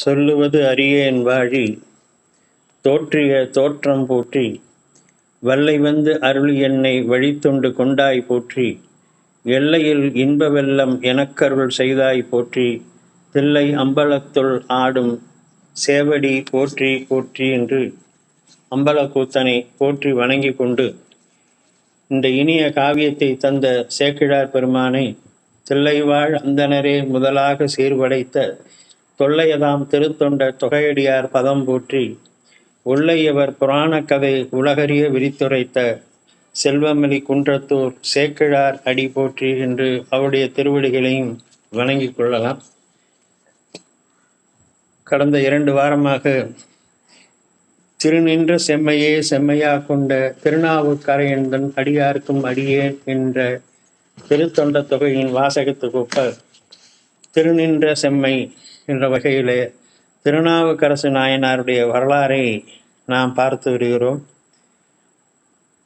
சொல்லுவது அறியேன் வாழி தோற்றிய தோற்றம் போற்றி வல்லை வந்து அருள் என்னை வழித்தொண்டு கொண்டாய் போற்றி எல்லையில் இன்ப வெள்ளம் எனக்கருள் செய்தாய் போற்றி தில்லை அம்பலத்துள் ஆடும் சேவடி போற்றி போற்றி என்று அம்பலக்கூத்தனை போற்றி வணங்கி கொண்டு இந்த இனிய காவியத்தை தந்த சேக்கிழார் பெருமானை தில்லைவாழ் அந்தணரே முதலாக சீர்படைத்த தொல்லையதாம் திருத்தொண்ட தொகையடியார் பதம் போற்றி ஒல்லையவர் புராண கதை உலகறிய விரித்துரைத்த செல்வமலி குன்றத்தூர் சேக்கிழார் அடி போற்றி என்று அவருடைய திருவடிகளையும் வணங்கிக் கொள்ளலாம். கடந்த 2 வாரமாக திருநின்ற செம்மையே செம்மையா கொண்ட திருநாவுக்கரையந்தன் அடியார்க்கும் அடியேன் என்ற திருத்தொண்ட தொகையின் வாசகத்துக்கு திருநின்ற செம்மை என்ற வகையிலே திருநாவுக்கரசு நாயனாருடைய வரலாறை நாம் பார்த்து வருகிறோம்.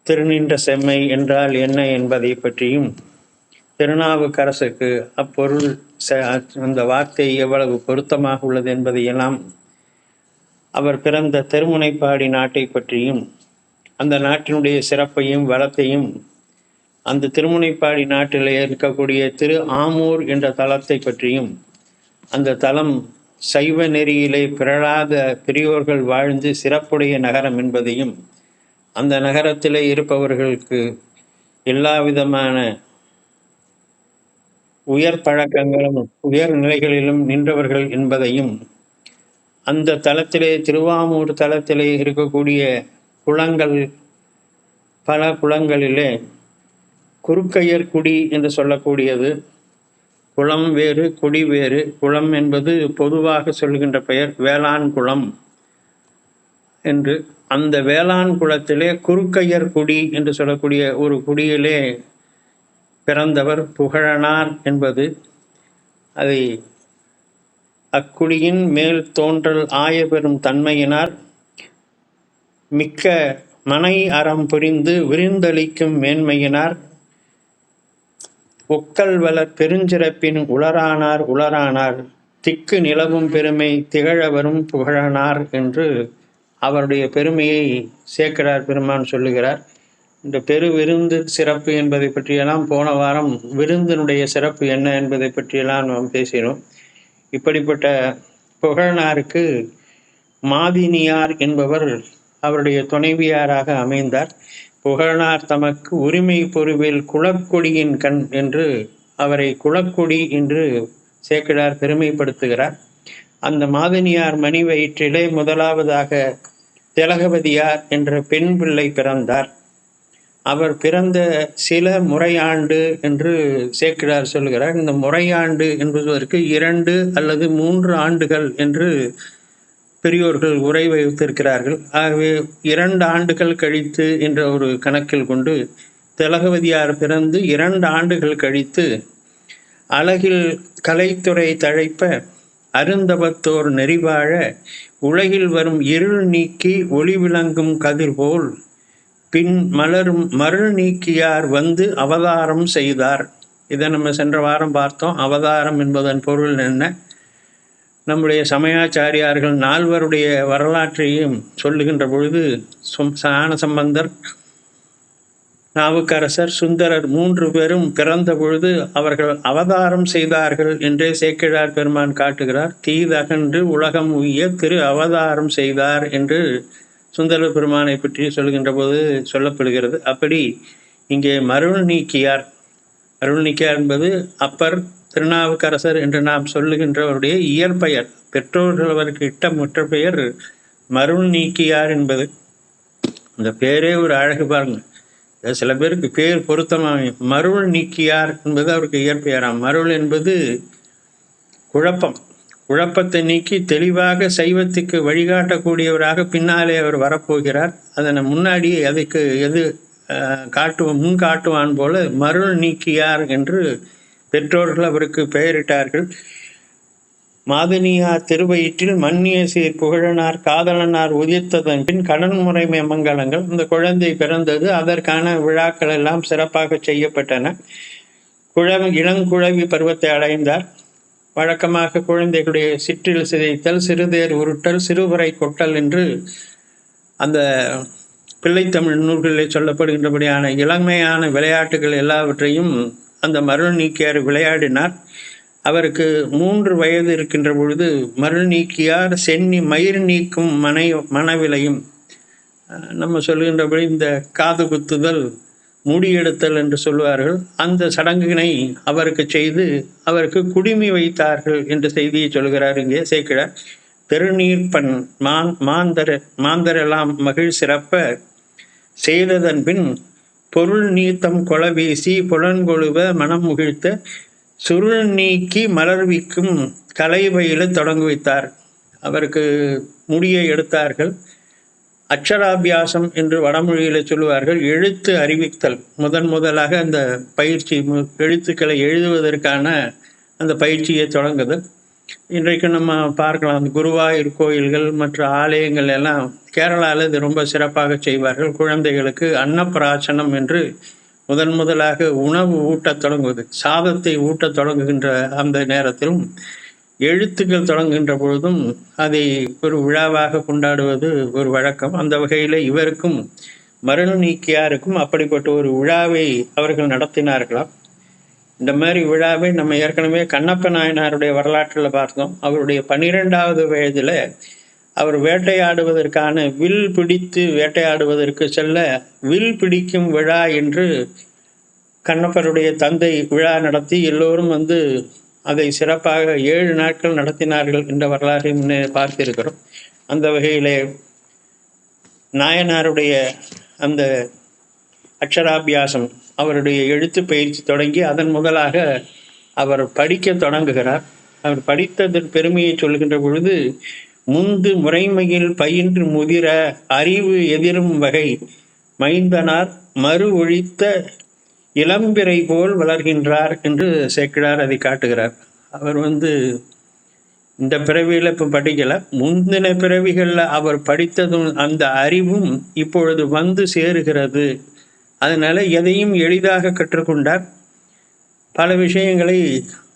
திருநின்ற செம்மை என்றால் என்ன என்பதை பற்றியும் திருநாவுக்கரசுக்கு அப்பொருள் அந்த வார்த்தை எவ்வளவு பொருத்தமாக உள்ளது என்பதையெல்லாம் அவர் பிறந்த திருமுனைப்பாடி நாட்டை பற்றியும் அந்த நாட்டினுடைய சிறப்பையும் வளத்தையும் அந்த திருமுனைப்பாடி நாட்டில் இருக்கக்கூடிய திரு ஆமூர் என்ற தலத்தை பற்றியும் அந்த தலம் சைவ நெறியிலே பிறழாத பெரியோர்கள் வாழ்ந்து சிறப்புடைய நகரம் என்பதையும் அந்த நகரத்திலே இருப்பவர்களுக்கு எல்லா விதமான உயர் பழக்கங்களும் உயர் நிலைகளிலும் நின்றவர்கள் என்பதையும் அந்த தலத்திலே திருவாமூர் தலத்திலே இருக்கக்கூடிய குளங்கள் பல குளங்களிலே குறுக்கையர் குடி என்று சொல்லக்கூடியது. குளம் வேறு குடி வேறு. குளம் என்பது பொதுவாக சொல்கின்ற பெயர் வேளாண் குளம் என்று. அந்த வேளாண் குளத்திலே குறுக்கையர் குடி என்று சொல்லக்கூடிய ஒரு குடியிலே பிறந்தவர் புகழனார் என்பது. அதை அக்குடியின் மேல் தோன்றல் ஆய பெறும் தன்மையினார் மிக்க மனை அறம் புரிந்து விருந்தளிக்கும் மேன்மையினார் ஒக்கல் வளர் பெருஞ்சிறப்பின் உளரானார் உளரானார் திக்கு நிலவும் பெருமை திகழவரும் புகழனார் என்று அவருடைய பெருமையை சேக்கிழார் பெருமான் சொல்லுகிறார். இந்த பெரு விருந்து சிறப்பு என்பதை பற்றியெல்லாம் போன வாரம் விருந்தினுடைய சிறப்பு என்ன என்பதை பற்றியெல்லாம் நாம் பேசினோம். இப்படிப்பட்ட புகழனாருக்கு மாதினியார் என்பவர் அவருடைய துணைவியாராக அமைந்தார். புகழனார் தமக்கு உரிமை பொறுவில் குளக்கொடியின் கண் என்று அவரை குளக்கொடி என்று சேக்கிழார் பெருமைப்படுத்துகிறார். அந்த மாதினியார் மணி வயிற்றிலே முதலாவதாக திலகவதியார் என்ற பெண் பிள்ளை பிறந்தார். அவர் பிறந்த சில முறையாண்டு என்று சேக்கிழார் சொல்கிறார். இந்த முறையாண்டு என்பதற்கு 2 அல்லது 3 ஆண்டுகள் என்று பெரியோர்கள் உரை வைத்திருக்கிறார்கள். ஆகவே 2 ஆண்டுகள் கழித்து என்ற ஒரு கணக்கில் கொண்டு திலகவதியார் பிறந்து 2 ஆண்டுகள் கழித்து அழகில் கலைத்துறை தழைப்ப அருந்தவத்தோர் நெறிவாழ உலகில் வரும் இருள் நீக்கி ஒளி விளங்கும் கதிர் போல் பின் மலரும் மருள் நீக்கியார் வந்து அவதாரம் செய்தார். இதை நம்ம சென்ற வாரம் பார்த்தோம். அவதாரம் என்பதன் பொருள் என்ன? நம்முடைய சமயாச்சாரியார்கள் 4 வரலாற்றையும் சொல்லுகின்ற பொழுது ஞான சம்பந்தர், நாவுக்கரசர், சுந்தரர் 3 பேரும் பிறந்த பொழுது அவர்கள் அவதாரம் செய்தார்கள் என்றே சேக்கிழார் பெருமான் காட்டுகிறார். தீதகன்று உலகம் உய்ய திரு அவதாரம் செய்தார் என்று சுந்தர பெருமானை பற்றி சொல்கின்ற போது சொல்லப்படுகிறது. அப்படி இங்கே மருள் நீக்கியார் என்பது அப்பர் திருநாவுக்கரசர் என்று நாம் சொல்லுகின்றவருடைய இயற்பெயர். பெற்றோர்கள் அவருக்கு இட்ட முற்ற பெயர் மருள் நீக்கியார் என்பது. அந்த பேரே ஒரு அழகு பாருங்க. சில பேருக்கு பேர் பொருத்தமாக மருள் நீக்கியார் என்பது அவருக்கு இயற்பெயராம். மருள் என்பது குழப்பத்தை நீக்கி தெளிவாக சைவத்துக்கு வழிகாட்டக்கூடியவராக பின்னாலே அவர் வரப்போகிறார். அதனை முன்னாடி அதுக்கு எது முன் காட்டுவான் போல மருள் நீக்கியார் என்று பெற்றோர்கள் அவருக்கு பெயரிட்டார்கள். மாதினியார் திருவயிற்றில் மன்னிய சீர் புகழனார் காதலனார் உதித்ததன் பின் கடன்முறைமை மங்கலங்கள். இந்த குழந்தை பிறந்தது. அதற்கான விழாக்கள் எல்லாம் சிறப்பாக செய்யப்பட்டன. இளங்குழவி பருவத்தை அடைந்தார். வழக்கமாக குழந்தைகளுடைய சிற்றில் சிதைத்தல், சிறுதேர் உருட்டல், சிறுவரை கொட்டல் என்று அந்த பிள்ளைத்தமிழ் நூல்களிலே சொல்லப்படுகின்றபடியான இளமையான விளையாட்டுகள் எல்லாவற்றையும் அந்த மருள் நீக்கியார் விளையாடினார். அவருக்கு 3 வயது இருக்கின்ற பொழுது மருள் நீக்கியார் சென்னி மயிர் நீக்கும் மனவிலையும், நம்ம சொல்லுகின்றபடி இந்த காது குத்துதல், முடியெடுத்தல் என்று சொல்வார்கள், அந்த சடங்கினை அவருக்கு செய்து அவருக்கு குடிமி வைத்தார்கள் என்ற செய்தியை சொல்கிறார் இங்கே சேக்கிழார். பெருநீர்ப்பண் மாந்தரெல்லாம் மகிழ் சிறப்ப செய்ததன் பின் பொருள் நீத்தம் கொளவீசி புலன்கொழுவ மனம் முகிழ்த்த சுருள் நீக்கி மலர்விக்கும் கலை பயில தொடங்கி வைத்தார். அவருக்கு முடியை எடுத்தார்கள். அக்ஷராபியாசம் என்று வடமொழியில் சொல்லுவார்கள். எழுத்து அறிவித்தல், முதலாக அந்த பயிற்சி, எழுத்துக்களை எழுதுவதற்கான அந்த பயிற்சியை தொடங்குதல். இன்றைக்கு நம்ம பார்க்கலாம், அந்த குருவாயூர் கோயில்கள் மற்ற ஆலயங்கள் எல்லாம் கேரளாவில் இது ரொம்ப சிறப்பாக செய்வார்கள். குழந்தைகளுக்கு அன்னப்பிராசனம் என்று முதலாக உணவு ஊட்டத் தொடங்குவது, சாதத்தை ஊட்டத் தொடங்குகின்ற அந்த நேரத்திலும் எழுத்துக்கள் தொடங்குகின்ற பொழுதும் அதை ஒரு விழாவாக கொண்டாடுவது ஒரு வழக்கம். அந்த வகையில் இவருக்கும் மருள் நீக்கியாருக்கும் அப்படிப்பட்ட ஒரு விழாவை அவர்கள் நடத்தினார்களாம். இந்த மாதிரி விழாவை நம்ம ஏற்கனவே கண்ணப்ப நாயனாருடைய வரலாற்றில் பார்த்தோம். அவருடைய 12வது வயதில் அவர் வேட்டையாடுவதற்கான வில் பிடித்து வேட்டையாடுவதற்கு செல்ல வில் பிடிக்கும் விழா என்று கண்ணப்பருடைய தந்தை விழா நடத்தி எல்லோரும் வந்து அதை சிறப்பாக 7 நாட்கள் நடத்தினார்கள் என்ற வரலாற்றை முன்னே பார்த்திருக்கிறோம். அந்த வகையிலே நாயனாருடைய அந்த அக்ஷராபியாசம், அவருடைய எழுத்து பயிற்சி தொடங்கி அதன் முதலாக அவர் படிக்க தொடங்குகிறார். அவர் படித்ததன் பெருமையை சொல்கின்ற பொழுது, முந்து முறைமையில் பயின்று முதிர அறிவு எதிரும் வகை மைந்தனார் மறு ஒழித்த இளம்பிறை போல் வளர்கின்றார் என்று சேக்கிழார் அதை காட்டுகிறார். அவர் இந்த பிறவியில் இப்போ படிக்கலை, முந்தின பிறவிகளில் அவர் படித்ததும் அந்த அறிவும் இப்பொழுது வந்து சேருகிறது. அதனால எதையும் எளிதாக கற்றுக்கொண்டார். பல விஷயங்களை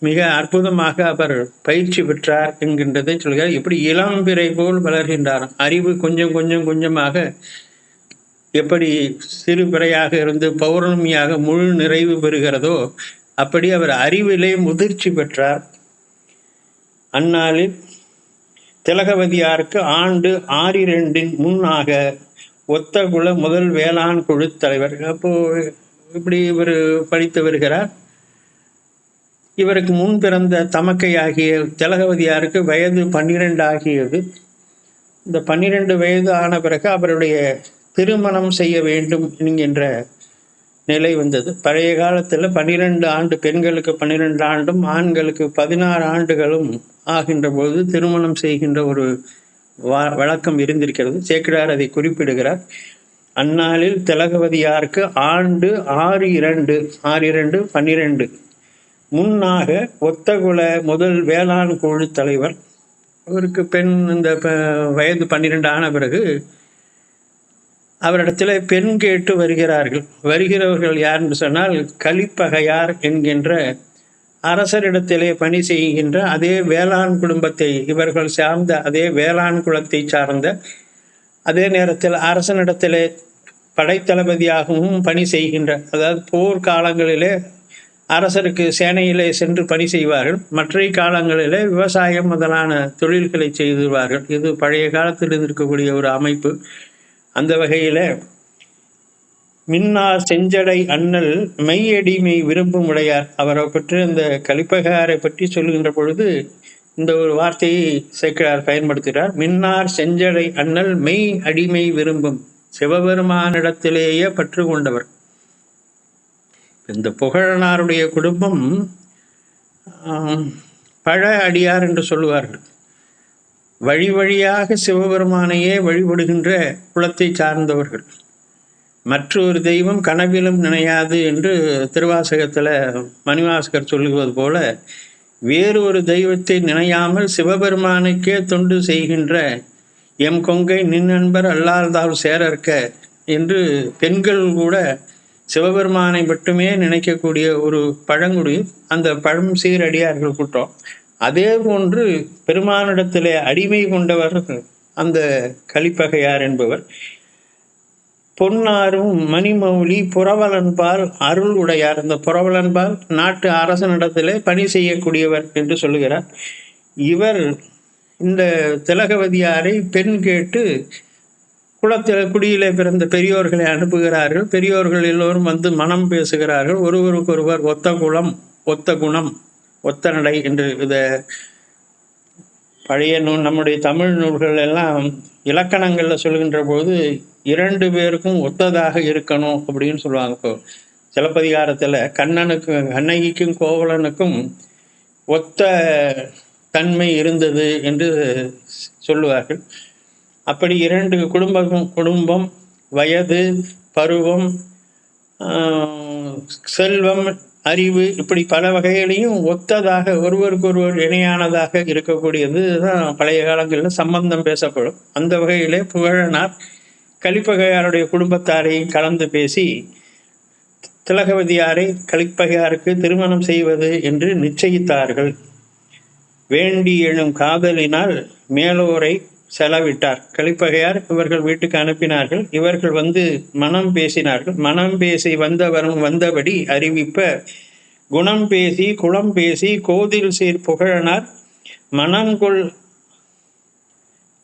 மிக அற்புதமாக அவர் பயிற்சி பெற்றார் என்கின்றதை சொல்கிறார். எப்படி இளம்பிறை போல் வளர்கின்றார், அறிவு கொஞ்சமாக எப்படி சிறு பிறையாக இருந்து பௌர்ணமியாக முழு நிறைவு பெறுகிறதோ அப்படி அவர் அறிவிலே முதிர்ச்சி பெற்றார். அந்நாளில் திலகவதியாருக்கு ஆண்டு 62 முன்னாக ஒத்தகுல முதல் வேளாண் குழு தலைவர். அப்போ இப்படி இவர் படித்து வருகிறார். இவருக்கு முன் பிறந்த தமக்கை ஆகிய திலகவதியாருக்கு வயது 12 ஆகியது. இந்த 12 வயது ஆன பிறகு அவருடைய திருமணம் செய்ய வேண்டும் என்கின்ற நிலை வந்தது. பழைய காலத்தில் 12 ஆண்டு, பெண்களுக்கு 12 ஆண்டும் ஆண்களுக்கு 16 ஆண்டுகளும் ஆகின்ற போது திருமணம் செய்கின்ற ஒரு வழக்கம் இருந்திருக்கிறது. சேக்கிழார் அதை குறிப்பிடுகிறார். அந்நாளில் திலகவதியாருக்கு ஆண்டு 62 12 முன்னாக ஒத்தகுல முதல் வேளாண் குழு தலைவர். அவருக்கு இந்த வயது 12 ஆன பிறகு அவரிடத்துல பெண் கேட்டு வருகிறவர்கள் யார் என்று சொன்னால், கலிப்பகையார் என்கின்ற அரசரிடத்திலே பணி செய்கின்ற அதே வேளாண் குடும்பத்தை, இவர்கள் சார்ந்த அதே வேளாண் குலத்தை சார்ந்த, அதே நேரத்தில் அரசனிடத்திலே படைத்தளபதியாகவும் பணி செய்கின்ற, அதாவது போர் காலங்களிலே அரசருக்கு சேனையிலே சென்று பணி செய்வார்கள், மற்ற காலங்களிலே விவசாயம் முதலான தொழில்களை செய்துவார்கள். இது பழைய காலத்தில் இருக்கக்கூடிய ஒரு அமைப்பு. அந்த வகையில் மின்னார் செஞ்சடை அண்ணல் மெய்யடிமை விரும்பும் உடையார், அவரை பற்றி அந்த கலிப்பகையாரை பற்றி சொல்லுகின்ற பொழுது இந்த ஒரு வார்த்தையை சேக்கிழார் பயன்படுத்துகிறார். மின்னார் செஞ்சடை அண்ணல் மெய் அடிமை விரும்பும், சிவபெருமானிடத்திலேயே பற்று கொண்டவர். இந்த புகழனாருடைய குடும்பம் பழ அடியார் என்று சொல்லுவார்கள். வழியாக சிவபெருமானையே வழிபடுகின்ற குலத்தை சார்ந்தவர்கள். மற்றொரு தெய்வம் கனவிலும் நினையாது என்று திருவாசகத்தில் மணிவாசகர் சொல்லுவது போல, வேறு ஒரு தெய்வத்தை நினையாமல் சிவபெருமானுக்கே தொண்டு செய்கின்ற எம் கொங்கை நின் நண்பர் அல்லாதால் சேரற்க என்று பெண்கள் கூட சிவபெருமானை மட்டுமே நினைக்கக்கூடிய ஒரு பழங்குடி, அந்த பழம் சீரடியார்கள் கூட்டம். அதே போன்று பெருமானிடத்திலே அடிமை கொண்டவர் அந்த கலிப்பகையார் என்பவர். பொன்னாரும் மணிமௌலி புரவலன்பால் அருள் உடையார். இந்த புரவலன்பால் நாட்டு அரசனிடத்திலே பணி செய்யக்கூடியவர் என்று சொல்லுகிறார். இவர் இந்த திலகவதியாரை பெண் கேட்டு குடியிலே பிறந்த பெரியோர்களை அனுப்புகிறார்கள். பெரியோர்கள் எல்லோரும் வந்து மனம் பேசுகிறார்கள். ஒருவருக்கொருவர் ஒத்த குலம், ஒத்த குணம், ஒத்த நடை என்று இதை பழைய நம்முடைய தமிழ் நூல்கள் எல்லாம் இலக்கணங்களில் சொல்கின்ற போது 2 பேருக்கும் ஒத்ததாக இருக்கணும் அப்படின்னு சொல்லுவாங்க. இப்போ சிலப்பதிகாரத்தில் கண்ணகிக்கும் கோவலனுக்கும் ஒத்த தன்மை இருந்தது என்று சொல்லுவார்கள். அப்படி 2 குடும்பம், வயது, பருவம், செல்வம், அறிவு, இப்படி பல வகைகளையும் ஒத்ததாக ஒருவருக்கொருவர் இணையானதாக இருக்கக்கூடியது தான் பழைய காலங்களில் சம்பந்தம் பேசப்படும். அந்த வகையிலே புகழனார் கலிப்பகையாருடைய குடும்பத்தாரையும் கலந்து பேசி திலகவதியாரை கலிப்பகையாருக்கு திருமணம் செய்வது என்று நிச்சயித்தார்கள். வேண்டி எழும் காதலினால் மேலோரை செலவிட்டார். கலிப்பகையார் இவர்கள் வீட்டுக்கு அனுப்பினார்கள். இவர்கள் வந்து மனம் பேசினார்கள். மனம் பேசி வந்தவரும் வந்தபடி அறிவிப்ப குணம் பேசி குளம் பேசி கோதில் சீர் புகழனார் மனங்கொள்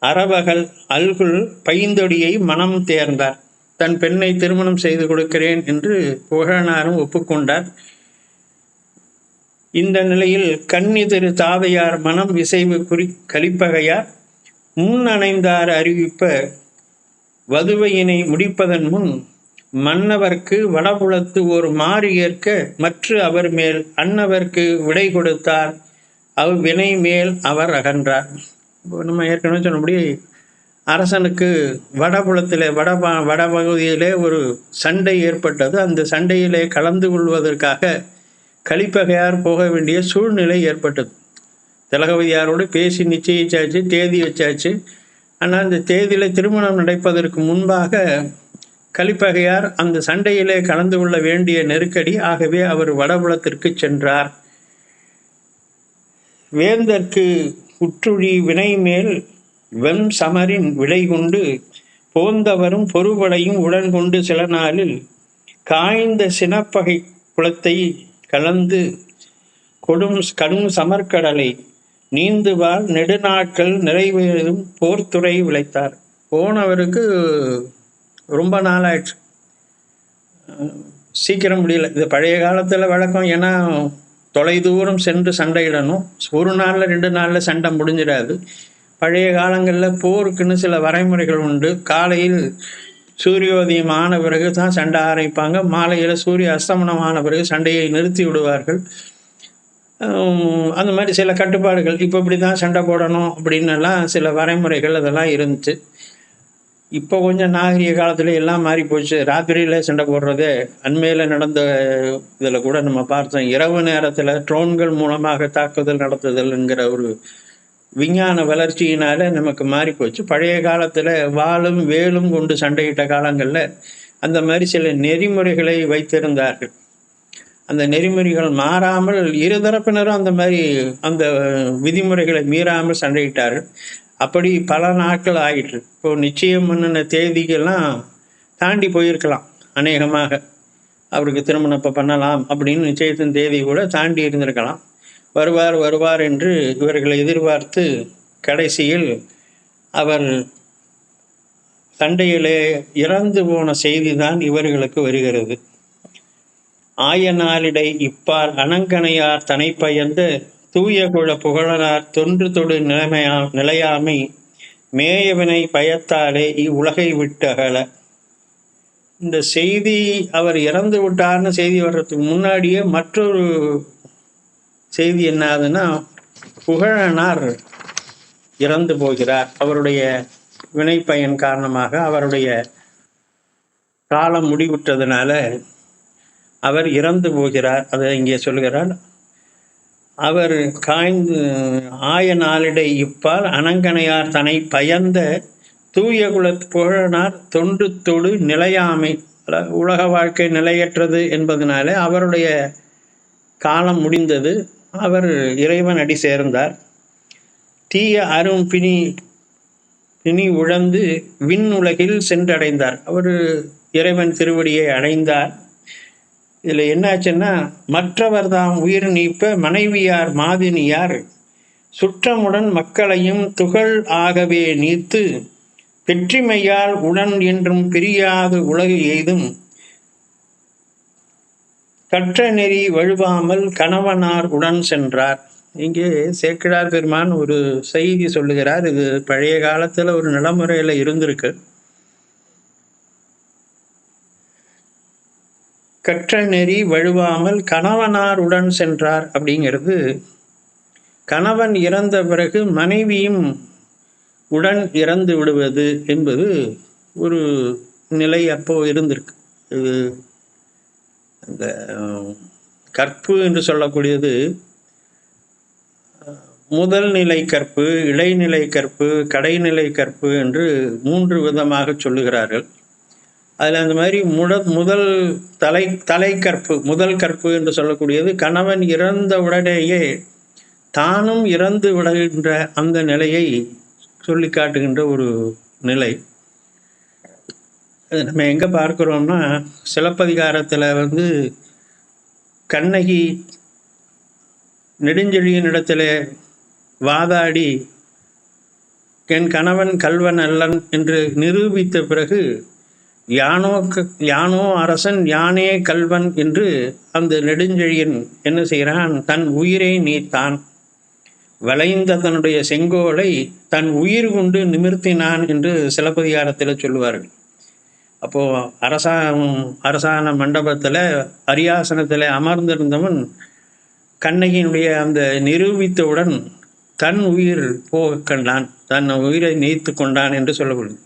அறவகள் அல்குல் பைந்தொடியை மனம் தேர்ந்தார். தன் பெண்ணை திருமணம் செய்து கொடுக்கிறேன் என்று புகழனாரும் ஒப்புக்கொண்டார். இந்த நிலையில் கன்னி திரு தாதையார் மனம் இசைவு கலிப்பகையார் முன் அணைந்தார் அறிவிப்ப வதுவையினை முடிப்பதன் முன் மன்னவர்க்கு வடபுலத்து ஒரு மாறு ஏற்க மற்ற அவர் மேல் அன்னவர்க்கு விடை கொடுத்தார். அவ்வினை மேல் அவர் அகன்றார். நம்ம ஏற்கனவே சொன்னபடி அரசனுக்கு வடபுலத்திலே வடபகுதியிலே ஒரு சண்டை ஏற்பட்டது. அந்த சண்டையிலே கலந்து கொள்வதற்காக கலிப்பகையார் போக வேண்டிய சூழ்நிலை ஏற்பட்டது. திலகவதியாரோடு பேசி நிச்சயிச்சாச்சு, தேதி வச்சாச்சு. ஆனால் அந்த தேதியில் திருமணம் நடப்பதற்கு முன்பாக கலிப்பகையார் அந்த சண்டையிலே கலந்து கொள்ள வேண்டிய நெருக்கடி. ஆகவே அவர் வடபுலத்திற்கு சென்றார். வேந்தற்கு உற்றுழி வினை மேல் வெம் சமரின் விடை கொண்டு போந்தவரும் பொறுபடையும் உடன் கொண்டு சில நாளில் காய்ந்த சினப்பகை குளத்தை கலந்து கடும் சமர்கடலை நீந்துவால் நெடுநாட்கள் நிறைவேறும் போர்த்துறை விளைத்தார். போனவருக்கு ரொம்ப நாள் ஆயிடுச்சு, சீக்கிரம் முடியல. இது பழைய காலத்தில் வழக்கம். ஏன்னா தொலைதூரம் சென்று சண்டையிடணும். ஒரு நாளில் 2 நாளில் சண்டை முடிஞ்சிடாது. பழைய காலங்களில் போருக்குன்னு சில வரைமுறைகள் உண்டு. காலையில் சூரியோதயம் ஆன பிறகு தான் சண்டை ஆரம்பிப்பாங்க. மாலையில் சூரிய அஸ்தமனம் ஆன பிறகு சண்டையை நிறுத்தி விடுவார்கள். அந்த மாதிரி சில கட்டுப்பாடுகள், இப்போ இப்படி தான் சண்டை போடணும் அப்படின்னெல்லாம் சில வரைமுறைகள் அதெல்லாம் இருந்துச்சு. இப்போ கொஞ்சம் நாகரிக காலத்தில் எல்லாம் மாறி போச்சு. ராத்திரியில் சண்டை போடுறதே அண்மையில் நடந்த இதில் கூட நம்ம பார்த்தோம். இரவு நேரத்தில் ட்ரோன்கள் மூலமாக தாக்குதல் நடத்துதல்ங்கிற ஒரு விஞ்ஞான வளர்ச்சியினால நமக்கு மாறி போச்சு. பழைய காலத்தில் வாளும் வேலும் கொண்டு சண்டையிட்ட காலங்களில் அந்த மாதிரி சில நெறிமுறைகளை வைத்திருந்தார்கள். அந்த நெறிமுறைகள் மாறாமல் இருதரப்பினரும் அந்த மாதிரி அந்த விதிமுறைகளை மீறாமல் சண்டையிட்டார்கள். அப்படி பல நாட்கள் ஆகிட்டு. இப்போ நிச்சயம் பண்ணின தேதிக்கெல்லாம் தாண்டி போயிருக்கலாம். அநேகமாக அவருக்கு திருமணம் இப்போ பண்ணலாம் அப்படின்னு நிச்சயத்தின் தேதி கூட தாண்டி இருந்திருக்கலாம். வருவார் என்று இவர்களை எதிர்பார்த்து கடைசியில் அவர் சண்டையிலே இறந்து போன செய்தி தான் இவர்களுக்கு வருகிறது. ஆயனாலிடை இப்பால் அனங்கனையார் தனை பயந்த தூய குல புகழனார் தொன்று தொடு நிலையாமை மேயவினை பயத்தாலே இவ்வுலகை விட்டு அகல. இந்த செய்தி அவர் இறந்து விட்டார்னு செய்தி வர்றதுக்கு முன்னாடியே மற்றொரு செய்தி என்ன ஆகுதுன்னா, புகழனார் இறந்து போகிறார். அவருடைய வினை பயன் காரணமாக அவருடைய காலம் முடிவுற்றதுனால அவர் இறந்து போகிறார். அதை இங்கே சொல்கிறார். அவர் ஆய நாளிடை இப்பால் அனங்கனையார் தனை பயந்த தூய குலத் புகழனார் தொன்று தொடு நிலையாமை, உலக வாழ்க்கை நிலையற்றது என்பதனால அவருடைய காலம் முடிந்தது. அவர் இறைவன் அடி சேர்ந்தார். தீய அரும் பிணி உழந்து விண் உலகில் சென்றடைந்தார். அவர் இறைவன் திருவடியை அடைந்தார். இதில் என்னாச்சுன்னா, மற்றவர் தாம் உயிர் நீப்ப மனைவியார் மாதினியார் சுற்றமுடன் மக்களையும் துகள் ஆகவே நீத்து வெற்றிமையால் உடன் என்றும் பிரியாது உலகு எய்தும் கற்ற நெறி வழுவாமல் கணவனார் உடன் சென்றார். இங்கே சேக்கிழார் பெருமான் ஒரு செய்தி சொல்லுகிறார். இது பழைய காலத்துல ஒரு நடைமுறையில இருந்திருக்கு. கற்ற நெறி வழுவாமல் கணவனார் உடன் சென்றார் அப்படிங்கிறது, கணவன் இறந்த பிறகு மனைவியும் உடன் இறந்து விடுவது என்பது ஒரு நிலை அப்போ இருந்திருக்கு. இது அந்த கற்பு என்று சொல்லக்கூடியது முதல் நிலை கற்பு, இடைநிலை கற்பு, கடைநிலை கற்பு என்று 3 விதமாக சொல்லுகிறார்கள். அதில் அந்த மாதிரி முதல் தலைக்கற்பு, முதல் கற்பு என்று சொல்லக்கூடியது கணவன் இறந்த உடனேயே தானும் இறந்து விடுகின்ற அந்த நிலையை சொல்லி காட்டுகின்ற ஒரு நிலை. நம்ம எங்கே பார்க்கிறோம்னா, சிலப்பதிகாரத்தில் கண்ணகி நெடுஞ்செழியனிடத்தில் வாதாடி என் கணவன் கல்வன் அல்லன் என்று நிரூபித்த பிறகு யானோ அரசன் யானே கல்வன் என்று அந்த நெடுஞ்செழியன் என்ன செய்கிறான், தன் உயிரை நீத்தான், வளைந்த தன்னுடைய செங்கோலை தன் உயிர் கொண்டு நிமிர்த்தினான் என்று சிலப்பதிகாரத்தில் சொல்லுவார்கள். அப்போ அரசான மண்டபத்தில் அரியாசனத்தில் அமர்ந்திருந்தவன் கண்ணகியினுடைய அந்த நிரூபித்தவுடன் தன் உயிர் போக கண்டான், தன் உயிரை நீத்து கொண்டான் என்று சொல்லப்படுது.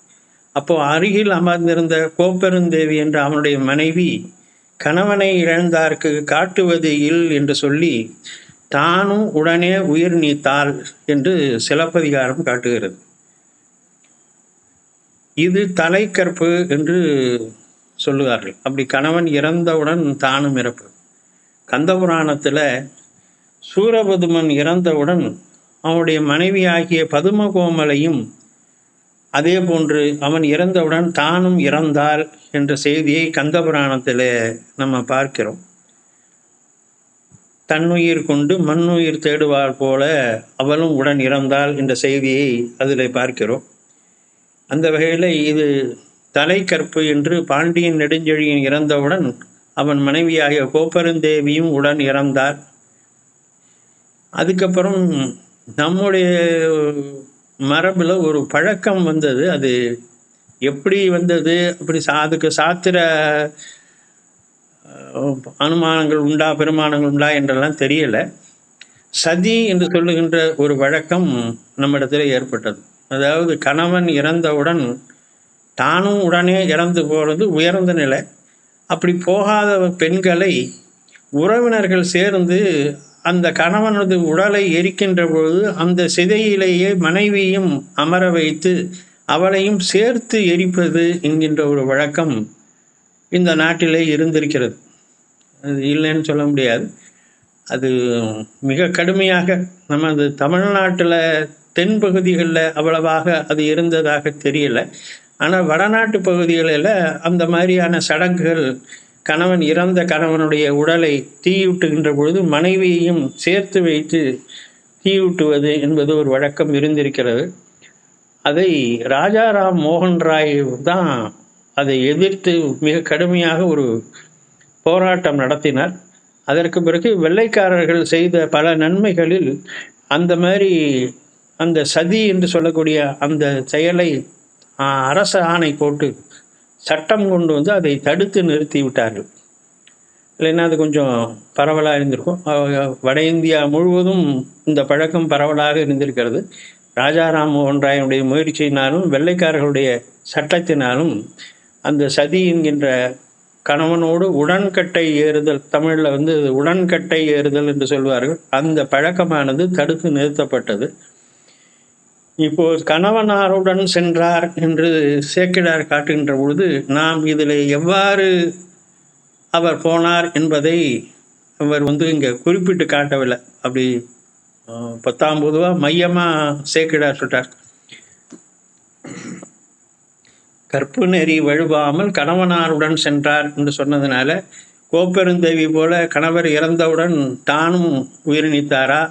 அப்போ அருகில் அமர்ந்திருந்த கோப்பெருந்தேவி என்ற அவனுடைய மனைவி கணவனை இழந்தார்க்கு காட்டுவது இல் என்று சொல்லி தானும் உடனே உயிர் நீத்தாள் என்று சிலப்பதிகாரம் காட்டுகிறது. இது தலைக்கற்பு என்று சொல்லுவார்கள். அப்படி கணவன் இறந்தவுடன் தானும் இறப்பு. கந்தபுராணத்தில் சூரபதுமன் இறந்தவுடன் அவனுடைய மனைவியாகிய பதும கோமலையும் அதே போன்று அவன் இறந்தவுடன் தானும் இறந்தாள் என்ற செய்தியை கந்தபுராணத்தில் நம்ம பார்க்கிறோம். தன்னுயிர் கொண்டு மண்ணுயிர் தேடுவாள் போல அவளும் உடன் இறந்தாள் என்ற செய்தியை அதில் பார்க்கிறோம். அந்த வகையில் இது தலைக்கற்பு என்று பாண்டியன் நெடுஞ்செழியன் இறந்தவுடன் அவன் மனைவியாகிய கோப்பெருந்தேவியும் உடன் இறந்தார். அதுக்கப்புறம் நம்முடைய மரபில் ஒரு பழக்கம் வந்தது. அது எப்படி வந்தது, அப்படி அதுக்கு சாத்திர அனுமானங்கள் உண்டா, பெருமானங்கள் உண்டா என்றெல்லாம் தெரியலை. சதி என்று சொல்லுகின்ற ஒரு வழக்கம் நம்மிடத்தில் ஏற்பட்டது. அதாவது கணவன் இறந்தவுடன் தானும் உடனே இறந்து போகிறது உயர்ந்த நிலை. அப்படி போகாத பெண்களை உறவினர்கள் சேர்ந்து அந்த கணவனது உடலை எரிக்கின்ற பொழுது அந்த சிதையிலேயே மனைவியும் அமர வைத்து அவளையும் சேர்த்து எரிப்பது என்கின்ற ஒரு வழக்கம் இந்த நாட்டிலே இருந்திருக்கிறது. அது இல்லைன்னு சொல்ல முடியாது. அது மிக கடுமையாக நமது தமிழ்நாட்டில் தென்பகுதிகளில் அவ்வளவாக அது இருந்ததாக தெரியல. ஆனால் வடநாட்டு பகுதிகளில் அந்த மாதிரியான சடங்குகள், கணவன் இறந்த கணவனுடைய உடலை தீயூட்டுகின்ற பொழுது மனைவியையும் சேர்த்து வைத்து தீயூட்டுவது என்பது ஒரு வழக்கம் இருந்திருக்கிறது. அதை ராஜாராம் மோகன் ராய் தான் அதை எதிர்த்து மிக கடுமையாக ஒரு போராட்டம் நடத்தினார். அதற்கு பிறகு வெள்ளைக்காரர்கள் செய்த பல நன்மைகளில் அந்த மாதிரி அந்த சதி என்று சொல்லக்கூடிய அந்த செயலை அரச ஆணை போட்டு சட்டம் கொண்டு வந்து அதை தடுத்து நிறுத்தி விட்டார்கள். இல்லைன்னா அது கொஞ்சம் பரவலாக இருந்திருக்கும். வட இந்தியா முழுவதும் இந்த பழக்கம் பரவலாக இருந்திருக்கிறது. ராஜாராம் மோகன் ராயனுடைய முயற்சியினாலும் வெள்ளைக்காரர்களுடைய சட்டத்தினாலும் அந்த சதி என்கின்ற கணவனோடு உடன்கட்டை ஏறுதல், தமிழில் உடன்கட்டை ஏறுதல் என்று சொல்வார்கள், அந்த பழக்கமானது தடுத்து நிறுத்தப்பட்டது. இப்போ கணவனாருடன் சென்றார் என்று சேக்கிழார் காட்டுகின்ற பொழுது நாம் இதில் எவ்வாறு அவர் போனார் என்பதை அவர் இங்கே குறிப்பிட்டு காட்டவில்லை. அப்படி 10ஆம் பொதுவாக மையமாக சேக்கிழார் சொல்றார். கற்பு நெறி வழுவாமல் கணவனாருடன் சென்றார் என்று சொன்னதுனால கோப்பெருந்தேவி போல கணவர் இறந்தவுடன் தானும் உயிர் நீத்தாரா,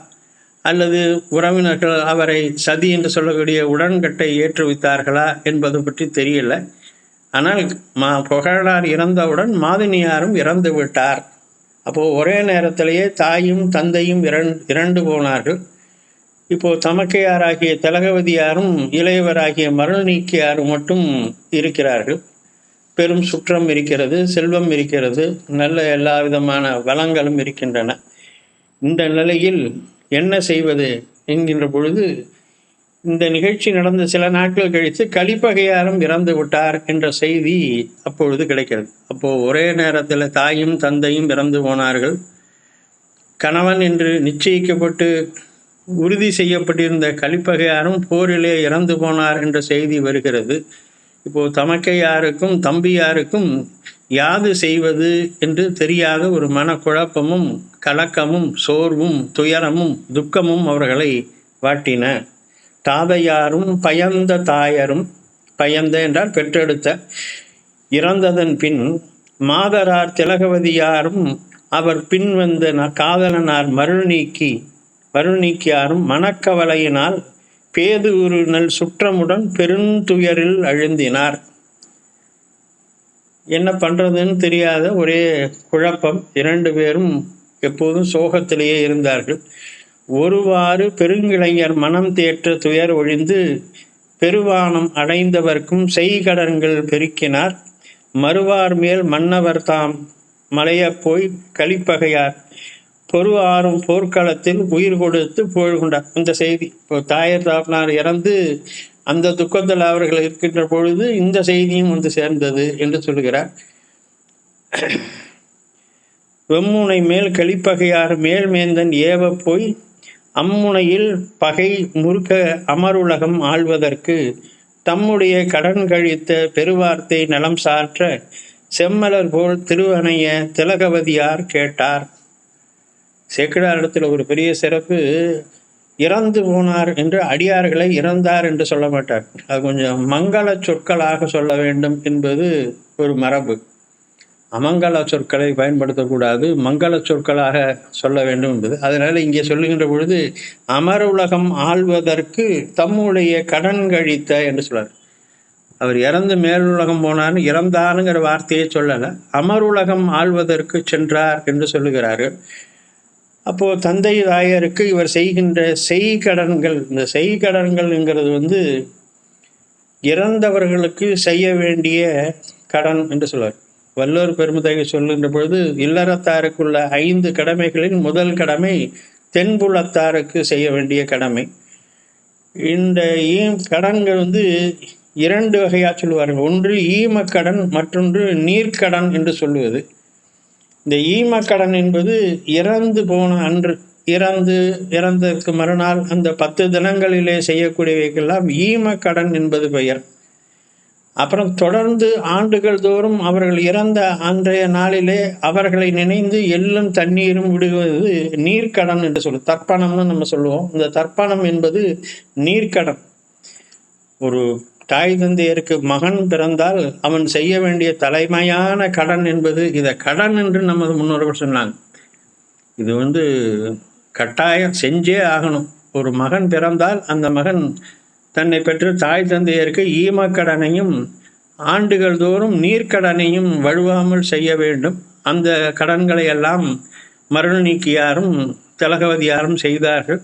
அல்லது உறவினர்கள் அவரை சதி என்று சொல்லக்கூடிய உடன்கட்டை ஏற்றுவித்தார்களா என்பது பற்றி தெரியல. ஆனால் புகழனார் இறந்தவுடன் மாதினியாரும் இறந்து விட்டார். அப்போது ஒரே நேரத்திலேயே தாயும் தந்தையும் இறந்து போனார்கள். இப்போது தமக்கையாராகிய திலகவதியாரும் இளையவராகிய மருள் நீக்கியாரும் மட்டும் இருக்கிறார்கள். பெரும் சுற்றம் இருக்கிறது, செல்வம் இருக்கிறது, நல்ல எல்லா விதமான வளங்களும் இருக்கின்றன. இந்த நிலையில் என்ன செய்வது என்கின்ற பொழுது இந்த நிகழ்ச்சி நடந்த சில நாட்கள் கழித்து கலிப்பகையாரும் இறந்து விட்டார் என்ற செய்தி அப்பொழுது கிடைக்கிறது. அப்போது ஒரே நேரத்தில் தாயும் தந்தையும் இறந்து போனார்கள். கணவன் என்று நிச்சயிக்கப்பட்டு உறுதி செய்யப்பட்டிருந்த கலிப்பகையாரும் போரிலே இறந்து போனார் என்ற செய்தி வருகிறது. இப்போது தமக்கையாருக்கும் தம்பியாருக்கும் யாது செய்வது என்று தெரியாத ஒரு மனக்குழப்பமும் கலக்கமும் சோர்வும் துயரமும் துக்கமும் அவர்களை வாட்டின. தாதையாரும் பயந்த தாயரும், பயந்த என்றால் பெற்றெடுத்த, இறந்ததன் பின் மாதரார் திலகவதியாரும் அவர் பின் வந்த காதலனார் மருள் நீக்கியாரும் மனக்கவலையினால் பேது ஒரு நல் சுற்றமுடன் பெருந்துயரில் அழுந்தினார். என்ன பண்ணுறதுன்னு தெரியாத ஒரே குழப்பம். 2 பேரும் எப்போதும் சோகத்திலேயே இருந்தார்கள். ஒருவாறு பெருங்கிளைஞர் மனம் தேற்ற துயர் ஒழிந்து பெருவானம் அடைந்தவர்க்கும் செய்கடன்கள் பெருக்கினார். மறுவார் மேல் மன்னவர் தாம் மலையப் போய் கலிப்பகையார் பொறுவாரும் போர்க்களத்தில் உயிர் கொடுத்து புகழ் கொண்டார். இந்த செய்தி இப்போ தாயர் தாப்பனார் இறந்து அந்த துக்கத்தில் அவர்கள் இருக்கின்ற பொழுது இந்த செய்தியும் சேர்ந்தது என்று சொல்கிறார். வெம்முனை மேல் கலிப்பகையார் மேல்மேந்தன் ஏவ போய் அம்முனையில் பகை முறுக்க அமருலகம் ஆள்வதற்கு தம்முடைய கடன் கழித்த பெருவார்த்தை நலம் சாற்ற செம்மலர் போல் திருவனைய திலகவதியார் கேட்டார். சேக்கிழாரிடத்தில் ஒரு பெரிய சிறப்பு, இறந்து போனார் என்று அடியார்களை இறந்தார் என்று சொல்ல மாட்டார். அது கொஞ்சம் மங்கள சொற்களாக சொல்ல வேண்டும் என்பது ஒரு மரபு. அமங்கல சொற்களை பயன்படுத்தக்கூடாது, மங்கள சொற்களாக சொல்ல வேண்டும் என்பது. அதனால இங்கே சொல்லுகின்ற பொழுது அமர் உலகம் ஆள்வதற்கு தம்முடைய கடன் கழித்த என்று சொல்றார். அவர் இறந்து மேலுலகம் போனார்னு இறந்தாருங்கிற வார்த்தையை சொல்லலை, அமர் உலகம் ஆள்வதற்கு சென்றார் என்று சொல்லுகிறார்கள். அப்போது தந்தை தாயருக்கு இவர் செய்கின்ற செய்கடன்கள், இந்த செய்கடன்கள்ங்கிறது இறந்தவர்களுக்கு செய்ய வேண்டிய கடன் என்று சொல்வார். வள்ளுவர் பெருமிதகை சொல்லுகின்ற பொழுது இல்லறத்தாருக்குள்ள 5 கடமைகளின் முதல் கடமை தென்புலத்தாருக்கு செய்ய வேண்டிய கடமை. இந்த கடன்கள் 2 வகையாக சொல்லுவார்கள். ஒன்று ஈமக்கடன், மற்றொன்று நீர்க்கடன் என்று சொல்லுவது. இந்த ஈமக்கடன் என்பது இறந்து போன அன்று, இறந்ததற்கு மறுநாள் அந்த 10 தினங்களிலே செய்யக்கூடியவைக்கெல்லாம் ஈமக்கடன் என்பது பெயர். அப்புறம் தொடர்ந்து ஆண்டுகள் தோறும் அவர்கள் இறந்த அன்றைய நாளிலே அவர்களை நினைந்து எள்ளும் தண்ணீரும் விடுவது நீர்க்கடன் என்று சொல்லுவோம். தர்ப்பணம்னு நம்ம சொல்லுவோம். இந்த தர்ப்பணம் என்பது நீர்க்கடன். ஒரு தாய் தந்தையருக்கு மகன் பிறந்தால் அவன் செய்ய வேண்டிய தலைமையான கடன் என்பது இதை கடன் என்று நமது முன்னோர்கள் சொன்னாங்க. இது கட்டாயம் செஞ்சே ஆகணும். ஒரு மகன் பிறந்தால் அந்த மகன் தன்னை பெற்று தாய் தந்தையருக்கு ஈமக்கடனையும் ஆண்டுகள் தோறும் நீர்க்கடனையும் வழுவாமல் செய்ய வேண்டும். அந்த கடன்களை எல்லாம் மருள் நீக்கியாரும் திலகவதியாரும் செய்தார்கள்.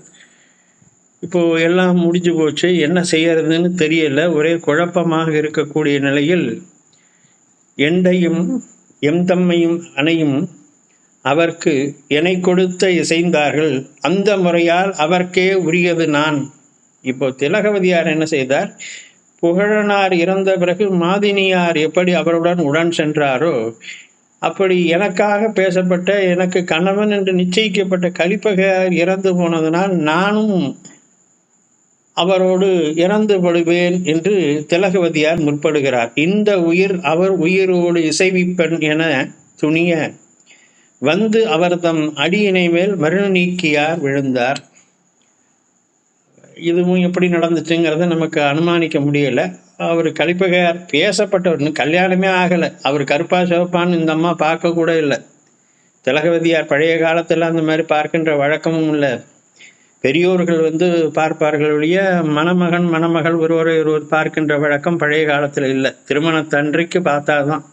இப்போது எல்லாம் முடிஞ்சு போச்சு, என்ன செய்யறதுன்னு தெரியல, ஒரே குழப்பமாக இருக்கக்கூடிய நிலையில் எண்டையும் எம் தம்மையும் அணையும் அவர்க்கு எனை கொடுத்த இசைந்தார்கள், அந்த முறையால் அவர்க்கே உரியது நான். இப்போ திலகவதியார் என்ன செய்தார்? புகழனார் இறந்த பிறகு மாதினியார் எப்படி அவருடன் உடன் சென்றாரோ அப்படி எனக்காக பேசப்பட்ட, எனக்கு கணவன் என்று நிச்சயிக்கப்பட்ட கலிப்பகையார் இறந்து போனதனால் நானும் அவரோடு இறந்து படுவேன் என்று திலகவதியார் முற்படுகிறார். இந்த உயிர் அவர் உயிரோடு இசைவிப்பன் என துணிய வந்து அவர் தம் அடியினை மேல் மருள் நீக்கியார் விழுந்தார். இதுவும் எப்படி நடந்துச்சுங்கிறத நமக்கு அனுமானிக்க முடியல. அவர் கலிப்பகையார் பேசப்பட்டவர், கல்யாணமே ஆகலை. அவர் கருப்பா சிவப்பான்னு இந்த அம்மா பார்க்க கூட இல்லை. திலகவதியார் பழைய காலத்தில் அந்த மாதிரி பார்க்கின்ற வழக்கமும் இல்லை. பெரியோர்கள் பார்ப்பார்கள் ஒழிய மணமகன் மணமகள் ஒருவரை ஒருவர் பார்க்கின்ற வழக்கம் பழைய காலத்தில் இல்லை. திருமணத்தன்றைக்கு பார்த்தாதான்.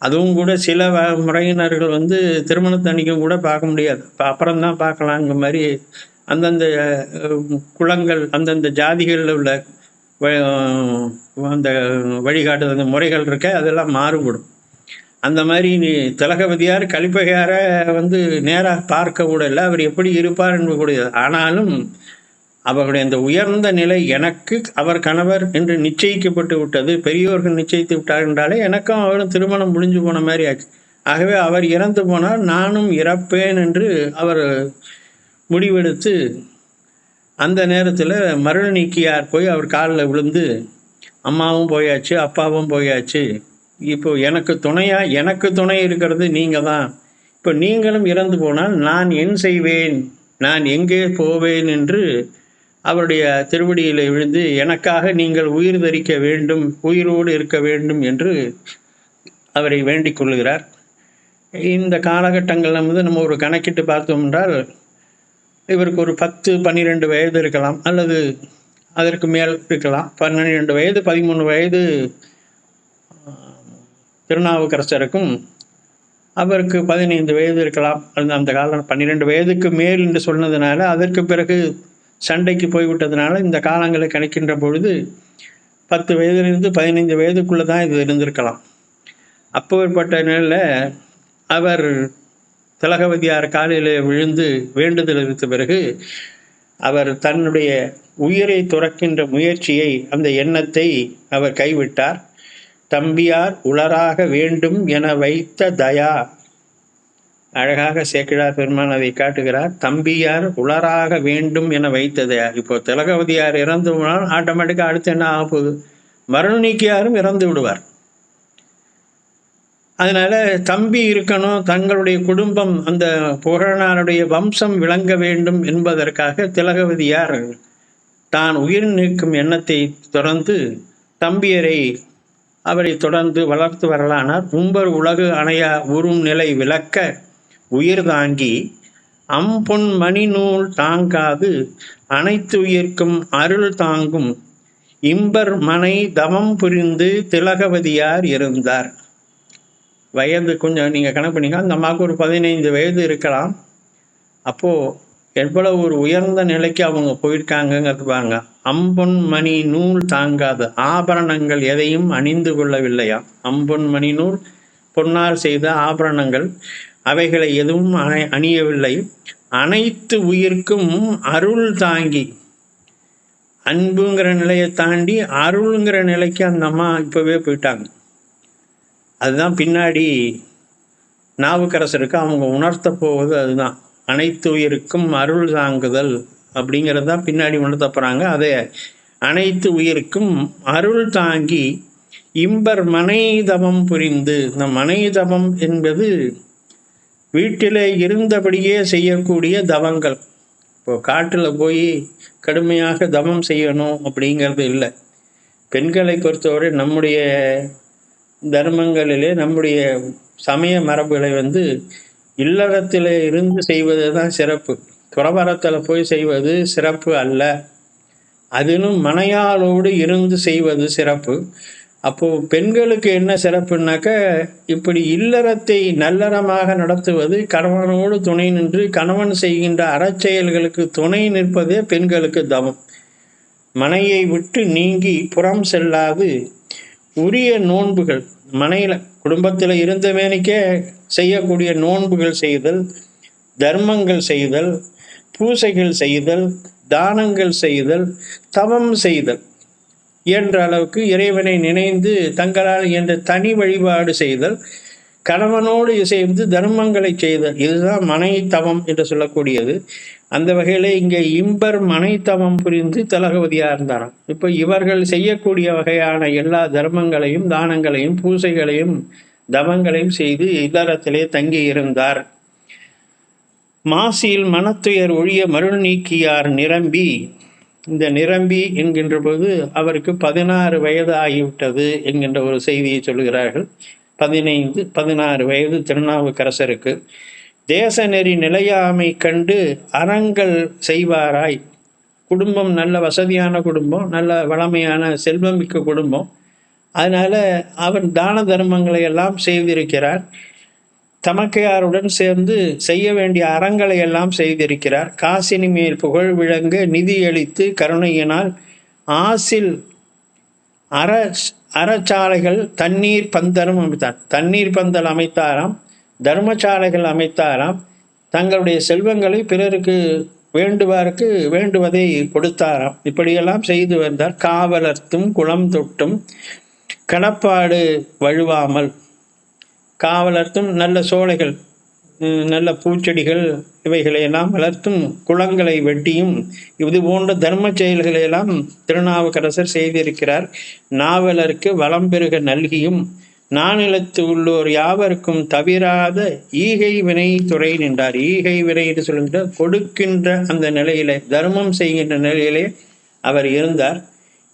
அதுவும் கூட சில முறையினர்கள் திருமணத்தன்னைக்கும் கூட பார்க்க முடியாது, அப்புறம்தான் பார்க்கலாங்கிற மாதிரி அந்தந்த குலங்கள் அந்தந்த ஜாதிகளில் உள்ள அந்த வழிகாட்டு அந்த முறைகள் இருக்க அதெல்லாம் மாறுபடும். அந்த மாதிரி திலகவதியார் கலிப்பகையாரை நேராக பார்க்க கூட இல்லை. அவர் எப்படி இருப்பார் என்று கூடியது. ஆனாலும் அவருடைய அந்த உயர்ந்த நிலை எனக்கு அவர் கணவர் என்று நிச்சயிக்கப்பட்டு விட்டது. பெரியோர்கள் நிச்சயித்து விட்டார் என்றாலே எனக்கும் அவரும் திருமணம் முடிஞ்சு போன மாதிரி ஆச்சு. ஆகவே அவர் இறந்து போனால் நானும் இறப்பேன் என்று அவர் முடிவெடுத்து அந்த நேரத்தில் மருள் நீக்கியார் போய் அவர் காலில் விழுந்து, அம்மாவும் போயாச்சு, அப்பாவும் போயாச்சு, இப்போ எனக்கு துணை இருக்கிறது நீங்கள் தான். இப்போ நீங்களும் இறந்து போனால் நான் என் செய்வேன், நான் எங்கே போவேன் என்று அவருடைய திருவடியில் விழுந்து, எனக்காக நீங்கள் உயிர் தரிக்க வேண்டும், உயிரோடு இருக்க வேண்டும் என்று அவரை வேண்டிக் கொள்கிறார். இந்த காலகட்டங்களில் நம்ம ஒரு கணக்கிட்டு பார்த்தோம் என்றால் இவருக்கு ஒரு 10-12 வயது இருக்கலாம், அல்லது அதற்கு மேல் இருக்கலாம். 12 வயது 13 வயது திருநாவுக்கரசருக்கும், அவருக்கு 15 வயது இருக்கலாம். அந்த காலம் 12 வயதுக்கு மேல் என்று சொன்னதுனால, அதற்கு பிறகு சண்டைக்கு போய்விட்டதுனால இந்த காலங்களை கணிக்கின்ற பொழுது 10 வயதிலிருந்து 15 வயதுக்குள்ளே தான் இது இருந்திருக்கலாம். அப்பேற்பட்ட நிலையில் அவர் திலகவதியார் காலில் விழுந்து வேண்டுதல் இருந்த பிறகு அவர் தன்னுடைய உயிரை துறக்கின்ற முயற்சியை, அந்த எண்ணத்தை அவர் கைவிட்டார். தம்பியார் உளராக வேண்டும் என வைத்த தயா, அழகாக சேக்கிழார் பெருமான் அதை காட்டுகிறார். தம்பியார் உளராக வேண்டும் என வைத்த தயா. இப்போ திலகவதியார் இறந்து போனால் ஆட்டோமேட்டிக்காக அடுத்து என்ன ஆக போகுது? மருள் நீக்கியாரும் இறந்து விடுவார். அதனால தம்பி இருக்கணும், தங்களுடைய குடும்பம் அந்த புகழனாருடைய வம்சம் விளங்க வேண்டும் என்பதற்காக திலகவதியார் தான் உயிர் நீக்கும் எண்ணத்தை தொடர்ந்து தம்பியரை அவரை தொடர்ந்து வளர்த்து வரலானார். உம்பர் உலகு அணையா உறும் நிலை விளக்க உயிர் தாங்கி அம்பொன் மணி நூல் தாங்காது அனைத்து உயிர்க்கும் அருள் தாங்கும் இம்பர் மனை தவம் புரிந்து திலகவதியார் இருந்தார். வயது கொஞ்சம் நீங்கள் கணக்கு பண்ணிங்க, அந்த அம்மாவுக்கு ஒரு 15 வயது இருக்கலாம். அப்போது எவ்வளவு ஒரு உயர்ந்த நிலைக்கு அவங்க போயிருக்காங்கங்கிறது பாருங்க. அம்பொன் மணி நூல் தாங்காது, ஆபரணங்கள் எதையும் அணிந்து கொள்ளவில்லையா. அம்பொன் மணி நூல், பொன்னால் செய்த ஆபரணங்கள், அவைகளை எதுவும் அணியவில்லை. அனைத்து உயிர்க்கும் அருள் தாங்கி, அன்புங்கிற நிலையை தாண்டி அருளுங்கிற நிலைக்கு அந்த அம்மா இப்போவே போயிட்டாங்க. அதுதான் பின்னாடி நாவுக்கரசருக்கு அவங்க உணர்த்த போவது. அதுதான் அனைத்து உயிருக்கும் அருள் தாங்குதல் அப்படிங்கிறது தான் பின்னாடி உணர்த்த போகிறாங்க. அதை அனைத்து உயிருக்கும் அருள் தாங்கி இம்பர் மனை தவம் புரிந்து. இந்த மனை தவம் என்பது வீட்டிலே இருந்தபடியே செய்யக்கூடிய தவங்கள். இப்போ காட்டில் போய் கடுமையாக தவம் செய்யணும் அப்படிங்கிறது இல்லை. பெண்களை பொறுத்தவரை நம்முடைய தர்மங்களிலே, நம்முடைய சமய மரபுகளை இல்லறத்தில் இருந்து செய்வது தான் சிறப்பு. துறவரத்தில் போய் செய்வது சிறப்பு அல்ல. அதிலும் மனையாளோடு இருந்து செய்வது சிறப்பு. அப்போது பெண்களுக்கு என்ன சிறப்புனாக்க, இப்படி இல்லறத்தை நல்லறமாக நடத்துவது, கணவனோடு துணை நின்று கணவன் செய்கின்ற அறச்செயல்களுக்கு துணை நிற்பதே பெண்களுக்கு தவம். மனையை விட்டு நீங்கி புறம் செல்லாது உரிய நோன்புகள், மனையில் குடும்பத்தில் இருந்தவேனிக்கே செய்யக்கூடிய நோன்புகள் செய்தல், தர்மங்கள் செய்தல், பூசைகள் செய்தல், தானங்கள் செய்தல், தவம் செய்தல், என்ற அளவுக்கு இறைவனை நினைந்து தங்களால் என்ற தனி வழிபாடு செய்தல், கணவனோடு இசைந்து தர்மங்களை செய்தல், இதுதான் மனை தவம் என்று சொல்லக்கூடியது. அந்த வகையில் இங்கே இம்பர் மனை தவம் புரிந்து திலகவதியாக இருந்தாராம். இப்போ இவர்கள் செய்யக்கூடிய வகையான எல்லா தர்மங்களையும் தானங்களையும் பூசைகளையும் தவங்களையும் செய்து இல்லறத்திலே தங்கி இருந்தார் மாசியில் மனத்துயர் ஒழிய மருள் நீக்கியார் நிரம்பி. இந்த நிரம்பி என்கின்ற போது அவருக்கு 16 வயது ஆகிவிட்டது என்கின்ற ஒரு செய்தியை சொல்லுகிறார்கள். 16 வயது திருநாவுக்கரசருக்கு. தேச நெறி நிலையாமை கண்டு அறங்கள் செய்வாராய். குடும்பம் நல்ல வசதியான குடும்பம், நல்ல வளமையான செல்வமிக்க குடும்பம். அதனால் அவர் தான தர்மங்களை எல்லாம் செய்திருக்கிறார். தமக்கையாருடன் சேர்ந்து செய்ய வேண்டிய அறங்களை எல்லாம் செய்திருக்கிறார். காசினி மேல் புகழ் விளங்க நிதியளித்து கருணையினால் ஆசில் அறச்சாலைகள் தண்ணீர் பந்தலும் அமைத்தார். தண்ணீர் பந்தல் அமைத்தாராம், தர்மசாலைகள் அமைத்தாராம். தங்களுடைய செல்வங்களை பிறருக்கு வேண்டுவாருக்கு வேண்டுவதை கொடுத்தாராம். இப்படியெல்லாம் செய்து வந்தார். காவலர்த்தும் குளம் தொட்டும் கடப்பாடு வழுவாமல். காவலர்த்தும் நல்ல சோலைகள், நல்ல பூச்செடிகள் இவைகளையெல்லாம் வளர்த்தும் குளங்களை வெட்டியும் இது போன்ற தர்ம செயல்களையெல்லாம் திருநாவுக்கரசர் செய்திருக்கிறார். நாவலருக்கு வளம் பெருக நல்கியும் நானிலத்து உள்ளோர் யாவருக்கும் தவிராத ஈகை வினை துறை நின்றார். ஈகை வினை என்று சொல்கின்ற கொடுக்கின்ற அந்த நிலையிலே, தர்மம் செய்கின்ற நிலையிலே அவர் இருந்தார்.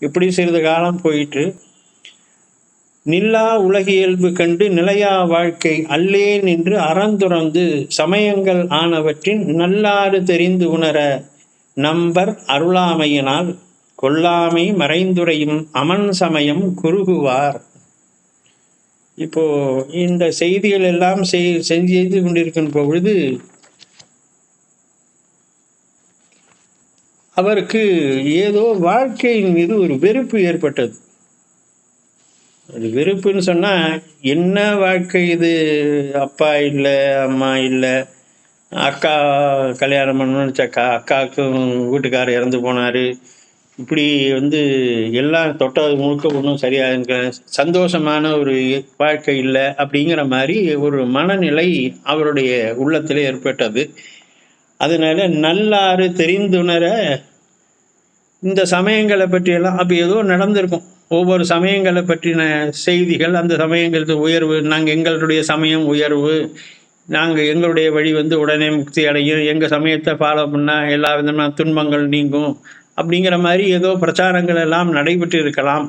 இப்படி சிறிது காலம் போயிற்று. நில்லா உலகியல்பு கண்டு நிலையா வாழ்க்கை அல்லேன் என்று அறந்துறந்து சமயங்கள் ஆனவற்றின் நல்லாறு தெரிந்து உணர நம்பர் அருளாமையினால் கொல்லாமை மறைந்துரையும் அமன் சமயம் குறுகுவார். இப்போ இந்த செய்திகள் எல்லாம் செய்து கொண்டிருக்கின்ற பொழுது அவருக்கு ஏதோ வாழ்க்கையின் மீது ஒரு வெறுப்பு ஏற்பட்டது. அது வெறுப்புன்னு சொன்னால் என்ன வாழ்க்கை இது, அப்பா இல்லை, அம்மா இல்லை, அக்கா கல்யாணம் பண்ணணும்னு அக்காவுக்கும் வீட்டுக்காரர் இறந்து போனார். இப்படி எல்லாம் தொட்டது முழுக்க ஒன்றும் சரியாக சந்தோஷமான ஒரு வாழ்க்கை இல்லை அப்படிங்கிற மாதிரி ஒரு மனநிலை அவருடைய உள்ளத்தில் ஏற்பட்டது. அதனால நல்லாறு தெரிந்துணர இந்த சமயங்களை பற்றியெல்லாம் அப்போ ஏதோ நடந்திருக்கும். ஒவ்வொரு சமயங்களை பற்றின செய்திகள், அந்த சமயங்களுக்கு உயர்வு, நாங்கள் எங்களுடைய சமயம் உயர்வு, நாங்கள் எங்களுடைய வழி உடனே முக்தி அடையும், எங்கள் சமயத்தை ஃபாலோ பண்ணால் எல்லா விதமான துன்பங்கள் நீங்கும் அப்படிங்கிற மாதிரி ஏதோ பிரச்சாரங்கள் எல்லாம் நடைபெற்று இருக்கலாம்.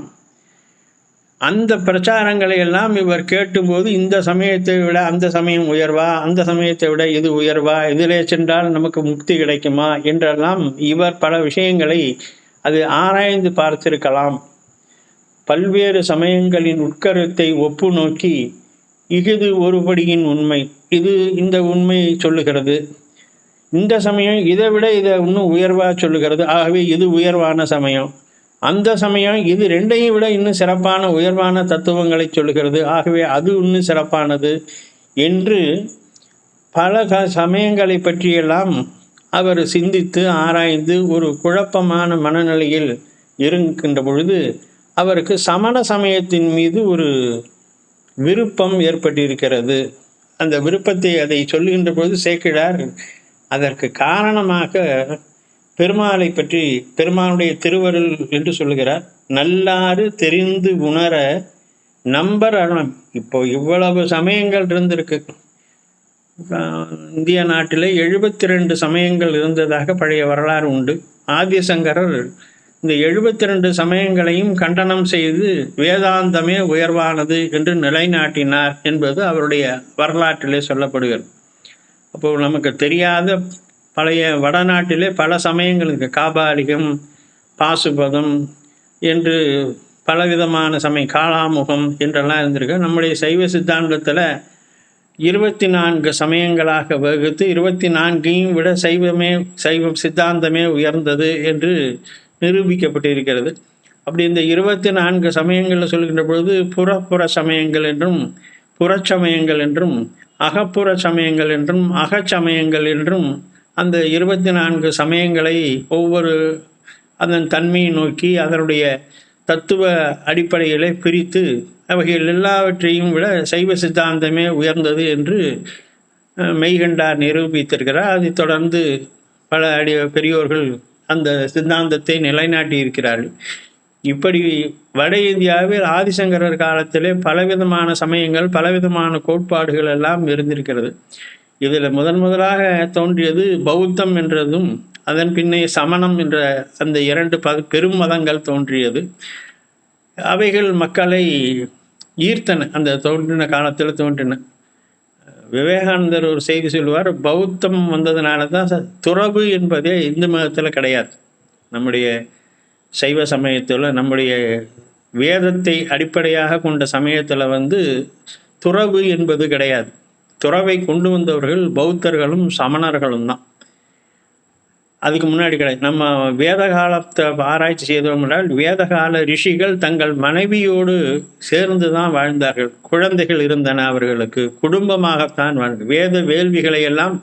அந்த பிரச்சாரங்களை எல்லாம் இவர் கேட்டும்போது இந்த சமயத்தை விட அந்த சமயம் உயர்வா, அந்த சமயத்தை விட இது உயர்வா, இதிலே சென்றால் நமக்கு முக்தி கிடைக்குமா என்றெல்லாம் இவர் பல விஷயங்களை அது ஆராய்ந்து பார்த்திருக்கலாம். பல்வேறு சமயங்களின் உட்கருத்தை ஒப்பு நோக்கி இஃது ஒருபடியின் உண்மை, இது இந்த உண்மையை சொல்லுகிறது, இந்த சமயம் இதை விட இதை இன்னும் உயர்வாக சொல்லுகிறது, ஆகவே இது உயர்வான சமயம், அந்த சமயம் இது ரெண்டையும் விட இன்னும் சிறப்பான உயர்வான தத்துவங்களை சொல்லுகிறது, ஆகவே அது இன்னும் சிறப்பானது என்று பல சமயங்களை பற்றியெல்லாம் அவர் சிந்தித்து ஆராய்ந்து ஒரு குழப்பமான மனநிலையில் இருக்கின்ற பொழுது அவருக்கு சமண சமயத்தின் மீது ஒரு விருப்பம் ஏற்பட்டிருக்கிறது. அந்த விருப்பத்தை அதை சொல்லுகின்ற பொழுது சேக்கிழார் அதற்கு காரணமாக பெருமாளை பற்றி, பெருமாளுடைய திருவருள் என்று சொல்லுகிறார். நல்லாறு தெரிந்து உணர நம்பர் அருணம். இப்போ இவ்வளவு சமயங்கள் இருந்திருக்கு. இந்திய நாட்டில் 72 சமயங்கள் இருந்ததாக பழைய வரலாறு உண்டு. ஆதிசங்கரர் இந்த 72 சமயங்களையும் கண்டனம் செய்து வேதாந்தமே உயர்வானது என்று நிலைநாட்டினார் என்பது அவருடைய வரலாற்றிலே சொல்லப்படுகிறது. அப்போது நமக்கு தெரியாத பழைய வடநாட்டிலே பல சமயங்கள் இருக்குது. காபாலிகம், பாசுபதம் என்று பலவிதமான சமயம், காளாமுகம் என்றெல்லாம் இருந்திருக்கு. நம்முடைய சைவ சித்தாந்தத்தில் 24 சமயங்களாக வகுத்து 24ஐயும் விட சைவம் சித்தாந்தமே உயர்ந்தது என்று நிரூபிக்கப்பட்டிருக்கிறது. அப்படி இந்த 24 சமயங்களில் சொல்கின்ற பொழுது புற சமயங்கள் என்றும் புறச்சமயங்கள் என்றும் அகப்புற சமயங்கள் என்றும் அகச்சமயங்கள் என்றும் அந்த 24 சமயங்களை ஒவ்வொரு அதன் தன்மையை நோக்கி அதனுடைய தத்துவ அடிப்படைகளை பிரித்து அவைகள் எல்லாவற்றையும் விட சைவ சித்தாந்தமே உயர்ந்தது என்று மெய்கண்டார் நிரூபித்திருக்கிறார். அதைத் தொடர்ந்து பல பெரியோர்கள் அந்த சித்தாந்தத்தை நிலைநாட்டி இருக்கிறார்கள். இப்படி வட இந்தியாவில் ஆதிசங்கரர் காலத்திலே பலவிதமான சமயங்கள், பலவிதமான கோட்பாடுகள் எல்லாம் இருந்திருக்கிறது. இதில் முதலாக தோன்றியது பௌத்தம் என்றதும் அதன் பின்னே சமணம் என்ற அந்த இரண்டு பெரும் மதங்கள் தோன்றியது. அவைகள் மக்களை ஈர்த்தன, அந்த தோன்றின காலத்தில் தோன்றின. விவேகானந்தர் ஒரு செய்தி சொல்லுவார், பௌத்தம் வந்ததுனால தான் துறவு என்பதே இந்து மதத்தில் கிடையாது. நம்முடைய சைவ சமயத்தில், நம்முடைய வேதத்தை அடிப்படையாக கொண்ட சமயத்தில் துறவு என்பது கிடையாது. துறவை கொண்டு வந்தவர்கள் பௌத்தர்களும் சமணர்களும் தான். அதுக்கு முன்னாடி கிடையாது. நம்ம வேத காலத்தை ஆராய்ச்சி செய்தோம் என்றால், வேதகால ரிஷிகள் தங்கள் மனைவியோடு சேர்ந்து தான் வாழ்ந்தார்கள். குழந்தைகள் இருந்தன அவர்களுக்கு, குடும்பமாகத்தான் வாழ்ந்தார்கள். வேத வேள்விகளை எல்லாம்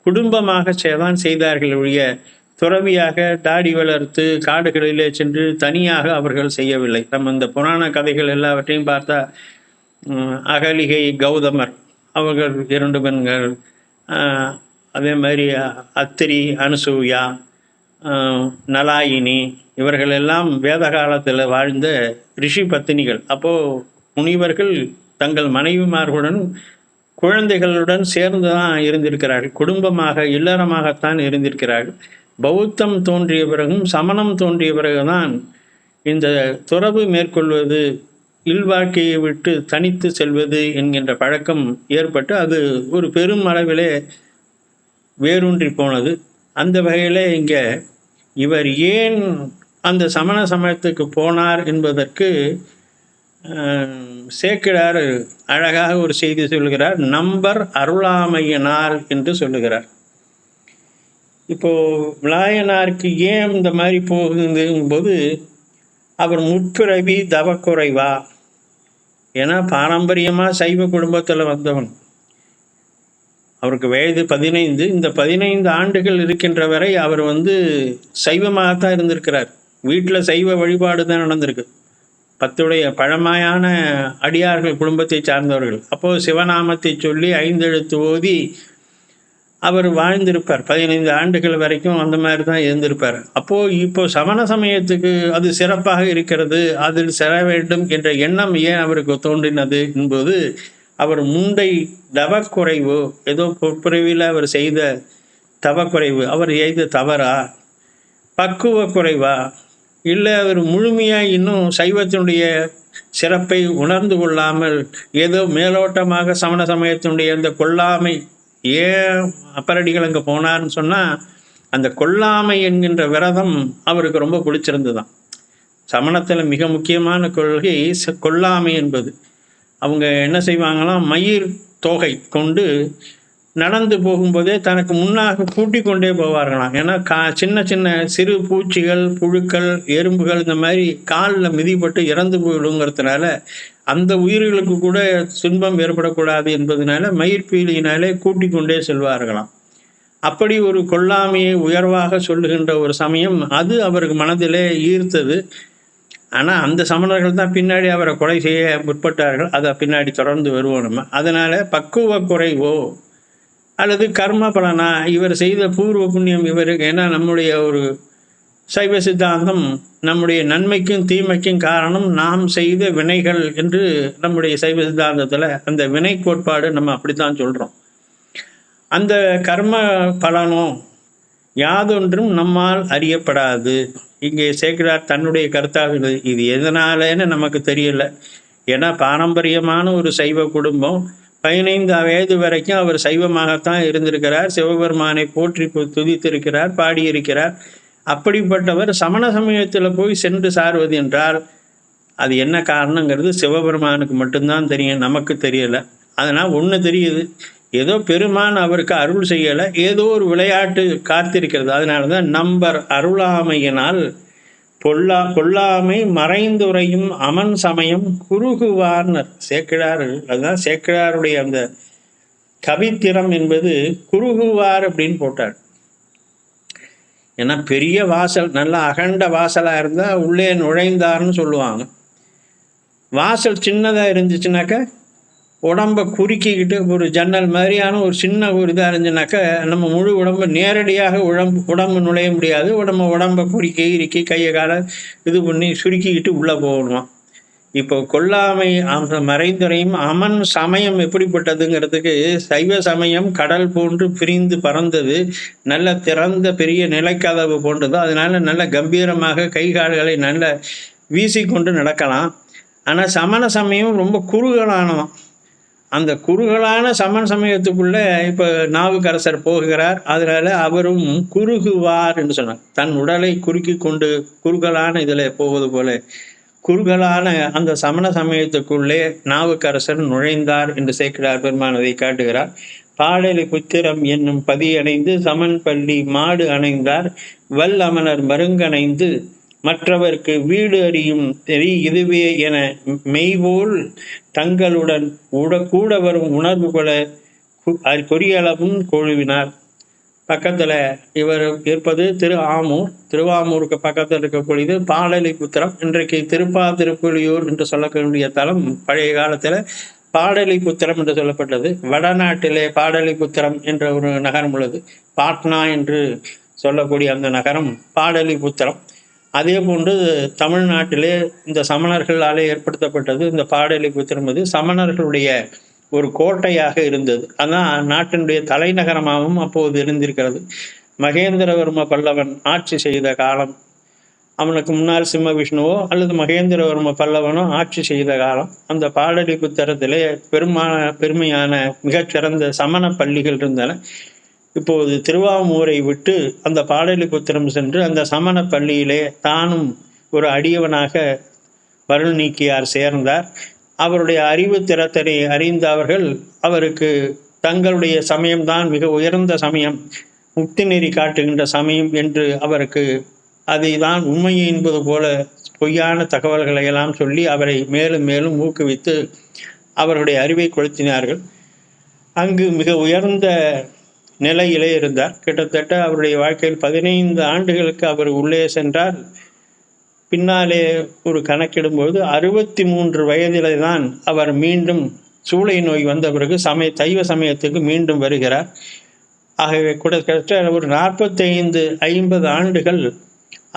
குடும்பமாக தான் செய்தார்கள் ஒழிய துறவியாக தாடி வளர்த்து காடுகளிலே சென்று தனியாக அவர்கள் செய்யவில்லை. நம்ம இந்த புராண கதைகள் எல்லாவற்றையும் பார்த்தா, அகலிகை கௌதமர் அவர்கள் 2 பெண்கள், அதே மாதிரி அத்திரி அனுசூயா, நலாயினி, இவர்கள் எல்லாம் வேத காலத்தில் வாழ்ந்த ரிஷி பத்தினிகள். அப்போது முனிவர்கள் தங்கள் மனைவிமார்களுடன் குழந்தைகளுடன் சேர்ந்து தான் இருந்திருக்கிறார்கள். குடும்பமாக இல்லறமாகத்தான் இருந்திருக்கிறார்கள். பௌத்தம் தோன்றிய பிறகும் சமணம் தோன்றிய பிறகுதான் இந்த துறவு மேற்கொள்வது, இல்வாழ்க்கையை விட்டு தனித்து செல்வது என்கின்ற பழக்கம் ஏற்பட்டு அது ஒரு பெரும் அளவிலே வேரூன்றி போனது. அந்த வகையில் இங்கே இவர் ஏன் அந்த சமண சமயத்துக்கு போனார் என்பதற்கு சேக்கிழார் அழகாக ஒரு செய்தி சொல்லுகிறார். நம்பர் அருளாமையினார் என்று சொல்லுகிறார். இப்போது விநாயனாருக்கு ஏன் இந்த மாதிரி போகுதுங்கும்போது, அவர் முற்பிறவி தவக்குறைவா? ஏன்னா பாரம்பரியமாக சைவ குடும்பத்தில் வந்தவன். அவருக்கு வயது 15. இந்த 15 ஆண்டுகள் இருக்கின்ற வரை அவர் சைவமாகத்தான் இருந்திருக்கிறார். வீட்டில் சைவ வழிபாடு தான் நடந்திருக்கு. 10 பழமையான அடியார்கள் குடும்பத்தை சார்ந்தவர்கள். அப்போது சிவநாமத்தை சொல்லி 5 எழுத்து ஓதி அவர் வாழ்ந்திருப்பார். 15 ஆண்டுகள் வரைக்கும் அந்த மாதிரி தான் இருந்திருப்பார். இப்போ சமண சமயத்துக்கு அது சிறப்பாக இருக்கிறது, அதில் செல்ல வேண்டும் என்ற எண்ணம் ஏன் அவருக்கு தோன்றினது என்பது, அவர் முண்டை தவக்குறைவு, ஏதோ பிறவியில் அவர் செய்த தவக்குறைவு, அவர் செய்த தவறா, பக்குவ குறைவா, இல்லை அவர் முழுமையாக இன்னும் சைவத்தினுடைய சிறப்பை உணர்ந்து கொள்ளாமல் ஏதோ மேலோட்டமாக சமண சமயத்தினுடைய அந்த கொல்லாமை. ஏன் அப்பரடிகள் அங்கே போனார்னு சொன்னால், அந்த கொல்லாமை என்கின்ற விரதம் அவருக்கு ரொம்ப பிடிச்சிருந்து தான். சமணத்தில் மிக முக்கியமான கொள்கை கொல்லாமை என்பது. அவங்க என்ன செய்வாங்களாம், மயிர் தோகை கொண்டு நடந்து போகும்போதே தனக்கு முன்னாக கூட்டிக் கொண்டே போவார்களாம். ஏன்னா சின்ன சின்ன சிறு பூச்சிகள், புழுக்கள், எறும்புகள் இந்த மாதிரி காலில் மிதிப்பட்டு இறந்து போயிடுங்கிறதுனால அந்த உயிர்களுக்கு கூட துன்பம் ஏற்படக்கூடாது என்பதனால மயிர்பீலியினாலே கூட்டிக் கொண்டே செல்வார்களாம். அப்படி ஒரு கொல்லாமையை உயர்வாக சொல்லுகின்ற ஒரு சமயம் அது அவருக்கு மனதிலே ஈர்த்தது. ஆனால் அந்த சமணர்கள் தான் பின்னாடி அவரை கொலை செய்ய முற்பட்டார்கள். அதை பின்னாடி தொடர்ந்து வருவோம் நம்ம. அதனால் பக்குவ குறைவோ அல்லது கர்ம பலனா, இவர் செய்த பூர்வ புண்ணியம் இவருக்கு, ஏன்னா நம்முடைய ஒரு சைவ சித்தாந்தம் நம்முடைய நன்மைக்கும் தீமைக்கும் காரணம் நாம் செய்த வினைகள் என்று நம்முடைய சைவ சித்தாந்தத்தில் அந்த வினை கோட்பாடு நம்ம அப்படித்தான் சொல்கிறோம். அந்த கர்ம பலனோ யாதொன்றும் நம்மால் அறியப்படாது. இங்கே சேக்கிழார் தன்னுடைய கருத்தாக இது எதனாலன்னு நமக்கு தெரியல. ஏன்னா பாரம்பரியமான ஒரு சைவ குடும்பம், 15 வயது வரைக்கும் அவர் சைவமாகத்தான் இருந்திருக்கிறார். சிவபெருமானை போற்றி துதித்திருக்கிறார், பாடியிருக்கிறார். அப்படிப்பட்டவர் சமண சமயத்தில் போய் சென்று சார்வது என்றால் அது என்ன காரணங்கிறது சிவபெருமானுக்கு மட்டும்தான் தெரியும், நமக்கு தெரியலை. அதனால் ஒன்று தெரியுது, ஏதோ பெருமான் அவருக்கு அருள் செய்யலை, ஏதோ ஒரு விளையாட்டு காத்திருக்கிறது. அதனால தான் நம்பர் அருளாமையினால் கொல்லாமை மறைந்துரையும் அமன் சமயம் குறுகுவார்னர் சேக்கிழார். அதுதான் சேக்கிழாருடைய அந்த கவித்திறம் என்பது குறுகுவார் அப்படின்னு போட்டார். ஏன்னா பெரிய வாசல், நல்ல அகண்ட வாசலாக இருந்தால் உள்ளே நுழைந்தார்னு சொல்லுவாங்க. வாசல் சின்னதாக இருந்துச்சுனாக்கா உடம்பை குறுக்கிக்கிட்டு ஒரு ஜன்னல் மாதிரியான ஒரு சின்ன ஒரு இதாக இருந்துச்சுனாக்கா நம்ம முழு உடம்பு நேரடியாக உடம்பு நுழைய முடியாது. உடம்பை குறுக்கி இறுக்கி கையை காலை இது பண்ணி சுருக்கிக்கிட்டு உள்ளே போகணுமா. இப்போ கொல்லாமை மறைந்துரையும் அமன் சமயம் எப்படிப்பட்டதுங்கிறதுக்கு, சைவ சமயம் கடல் போன்று பிரிந்து பறந்தது, நல்ல திறந்த பெரிய நிலைக்கதவு போன்றது. அதனால நல்ல கம்பீரமாக கை கால்களை நல்ல வீசிக்கொண்டு நடக்கலாம். ஆனால் சமண சமயம் ரொம்ப குறுகலானதாம். அந்த குறுகலான சமண சமயத்துக்குள்ள இப்போ நாவுக்கரசர் போகிறார். அதனால அவரும் குறுகுவார் என்று சொன்னார். தன் உடலை குறுக்கி கொண்டு குறுகலான இதில் போவது போல குறுகலான அந்த சமண சமயத்துக்குள்ளே நாவுக்கரசர் நுழைந்தார் என்று சேக்கிழார் பெருமான் அதை காட்டுகிறார். பாடலி புத்திரம் என்னும் பதியணைந்து சமன் பள்ளி மாடு அணைந்தார் வல் அமனர் மருங்கணைந்து மற்றவர்க்கு வீடு அறியும் தெரி இதுவே என மெய்போல் தங்களுடன் கூட வரும் உணர்வு கொள்ள கொரியளவும் கொழுவினார். பக்கத்தில் இவர் இருப்பது திருவாமூருக்கு பக்கத்தில் இருக்கக்கூடியது பாடலிபுத்திரம். இன்றைக்கு திருப்பாதிருப்புலியூர் என்று சொல்லக்கூடிய தலம் பழைய காலத்தில் பாடலிபுத்திரம் என்று சொல்லப்பட்டது. வடநாட்டிலே பாடலிபுத்திரம் என்ற ஒரு நகரம் உள்ளது. பாட்னா என்று சொல்லக்கூடிய அந்த நகரம் பாடலிபுத்திரம். அதே போன்று தமிழ்நாட்டிலே இந்த சமணர்களாலே ஏற்படுத்தப்பட்டது இந்த பாடலிபுத்திரம். இது சமணர்களுடைய ஒரு கோட்டையாக இருந்தது. அதான் நாட்டினுடைய தலைநகரமாகவும் அப்போது இருந்திருக்கிறது. மகேந்திரவர்ம பல்லவன் ஆட்சி செய்த காலம், அவனுக்கு முன்னால் சிம்ம விஷ்ணுவோ அல்லது மகேந்திரவர்ம பல்லவனோ ஆட்சி செய்த காலம். அந்த பாடலிபுத்திரத்திலே பெருமையான மிகச்சிறந்த சமண பள்ளிகள் இருந்தன. இப்போது திருவாமூரை விட்டு அந்த பாடலிபுத்திரம் சென்று அந்த சமண பள்ளியிலே தானும் ஒரு அடியவனாக வருள் நீக்கியார் சேர்ந்தார். அவருடைய அறிவு திறத்தனை அறிந்த அவர்கள் அவருக்கு தங்களுடைய சமயம்தான் மிக உயர்ந்த சமயம், முக்தி நெறி காட்டுகின்ற சமயம் என்று அவருக்கு அதை தான் உண்மை என்பது போல பொய்யான தகவல்களை எல்லாம் சொல்லி அவரை மேலும் மேலும் ஊக்குவித்து அவருடைய அறிவை கொளுத்தினார்கள். அங்கு மிக உயர்ந்த நிலையிலே இருந்தார். கிட்டத்தட்ட அவருடைய வாழ்க்கையில் 15 ஆண்டுகளுக்கு அவர் உள்ளே சென்றார். பின்னாலே ஒரு கணக்கிடும்போது 63 வயதிலே தான் அவர் மீண்டும் சூளை நோய் வந்த பிறகு சைவ சமயத்துக்கு மீண்டும் வருகிறார். ஆகவே கிட்டத்தட்ட ஒரு 45-50 ஆண்டுகள்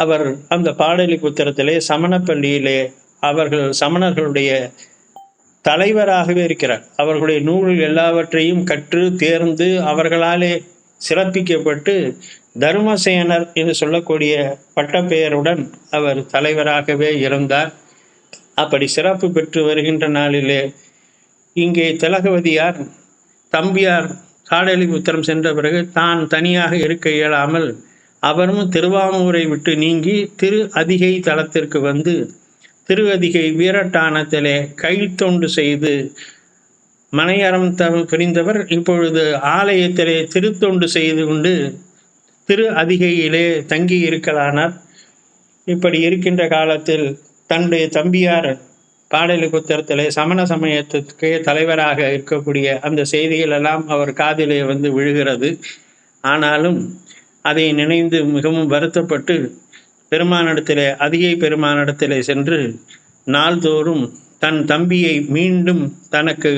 அவர் அந்த பாடலிபுத்திரத்திலே சமணப்பள்ளியிலே அவர்கள் சமணர்களுடைய தலைவராகவே இருக்கிறார். அவர்களுடைய நூல்கள் எல்லாவற்றையும் கற்று தேர்ந்து அவர்களாலே சிறப்பிக்கப்பட்டு தர்மசேனர் என்று சொல்லக்கூடிய பட்டப்பெயருடன் அவர் தலைவராகவே இருந்தார். அப்படி சிறப்பு பெற்று வருகின்ற நாளிலே இங்கே திலகவதியார் தம்பியார் பாடலிபுத்திரம் சென்ற பிறகு தான் தனியாக இருக்க இயலாமல் அவரும் திருவாமூரை விட்டு நீங்கி திரு அதிகை தலத்திற்கு வந்து திரு அதிகை வீரட்டானத்திலே கைத்தொண்டு செய்து மனையறம் புரிந்தவர் இப்பொழுது ஆலயத்திலே திருத்தொண்டு செய்து கொண்டு திரு அதிகையிலே தங்கி இருக்கலானார். இப்படி இருக்கின்ற காலத்தில் தன்னுடைய தம்பியார் பாடலிபுத்திரத்திலே சமண சமயத்துக்கு தலைவராக இருக்கக்கூடிய அந்த செய்திகள் எல்லாம் அவர் காதிலே வந்து விழுகிறது. ஆனாலும் அதை நினைந்து மிகவும் வருத்தப்பட்டு பெருமானிடத்திலே அதிகை பெருமானிடத்திலே சென்று நாள்தோறும் தன் தம்பியை மீண்டும் தனக்கு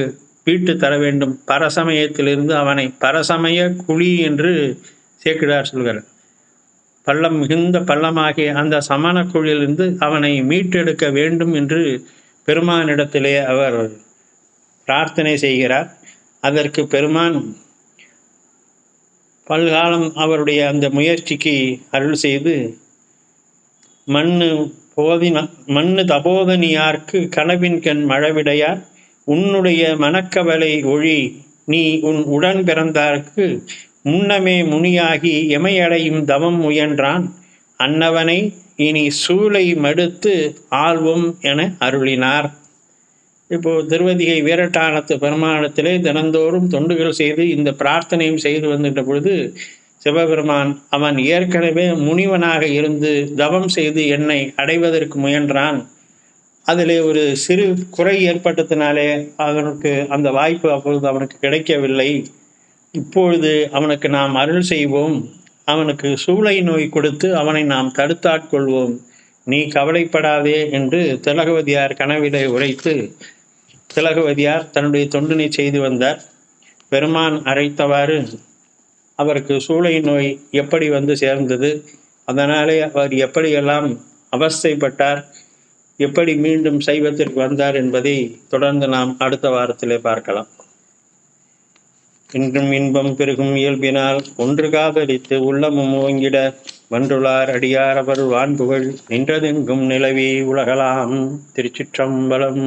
மீட்டு தர வேண்டும், பரசமயத்திலிருந்து அவனை பரசமய குழி என்று சேக்கிழார் சொல்கிறார். பள்ளம் மிகுந்த பள்ளமாகிய அந்த சமண குழியிலிருந்து அவனை மீட்டெடுக்க வேண்டும் என்று பெருமானிடத்திலே அவர் பிரார்த்தனை செய்கிறார். அதற்கு பெருமான் பல்காலம் அவருடைய அந்த முயற்சிக்கு அருள் செய்து மண்ணு தபோதனியார்க்கு கனவின் கண் மழவிடையார் உன்னுடைய மனக்கவலை ஒழி நீ உன் உடன் பிறந்தார்க்கு முன்னமே முனியாகி எமையடையும் தவம் முயன்றான் அன்னவனை இனி சூளை மடுத்து ஆள்வோம் என அருளினார். இப்போ திருவதிகை வீரட்டானத்து பெருமானத்திலே தினந்தோறும் தொண்டுகள் செய்து இந்த பிரார்த்தனையும் செய்து வந்துட்ட பொழுது சிவபெருமான் அவன் ஏற்கனவே முனிவனாக இருந்து தவம் செய்து என்னை அடைவதற்கு முயன்றான், அதிலே ஒரு சிறு குறை ஏற்பட்டதினாலே அவனுக்கு அந்த வாய்ப்பு அப்பொழுது அவனுக்கு கிடைக்கவில்லை. இப்பொழுது அவனுக்கு நாம் அருள் செய்வோம், அவனுக்கு சூளை நோய் கொடுத்து அவனை நாம் தடுத்தாட்கொள்வோம், நீ கவலைப்படாதே என்று திலகவதியார் கனவிலே உரைத்து திலகவதியார் தன்னுடைய தொண்டினை செய்து வந்தார். பெருமான் அழைத்தவாறு அவருக்கு சூளை நோய் எப்படி வந்து சேர்ந்தது, அதனாலே அவர் எப்படியெல்லாம் அவஸ்தைப்பட்டார், எப்படி மீண்டும் சைவத்திற்கு வந்தார் என்பதை தொடர்ந்து நாம் அடுத்த வாரத்திலே பார்க்கலாம். இன்றும் இன்பம் பெருகும் இயல்பினால் ஒன்று காதலித்து உள்ளமும் ஓங்கிட வன்றுளார் அடியார் அவர் வான்புகழ் நின்றதெங்கும் நிலவி உலகலாம். திருச்சிற்றம்பலம்.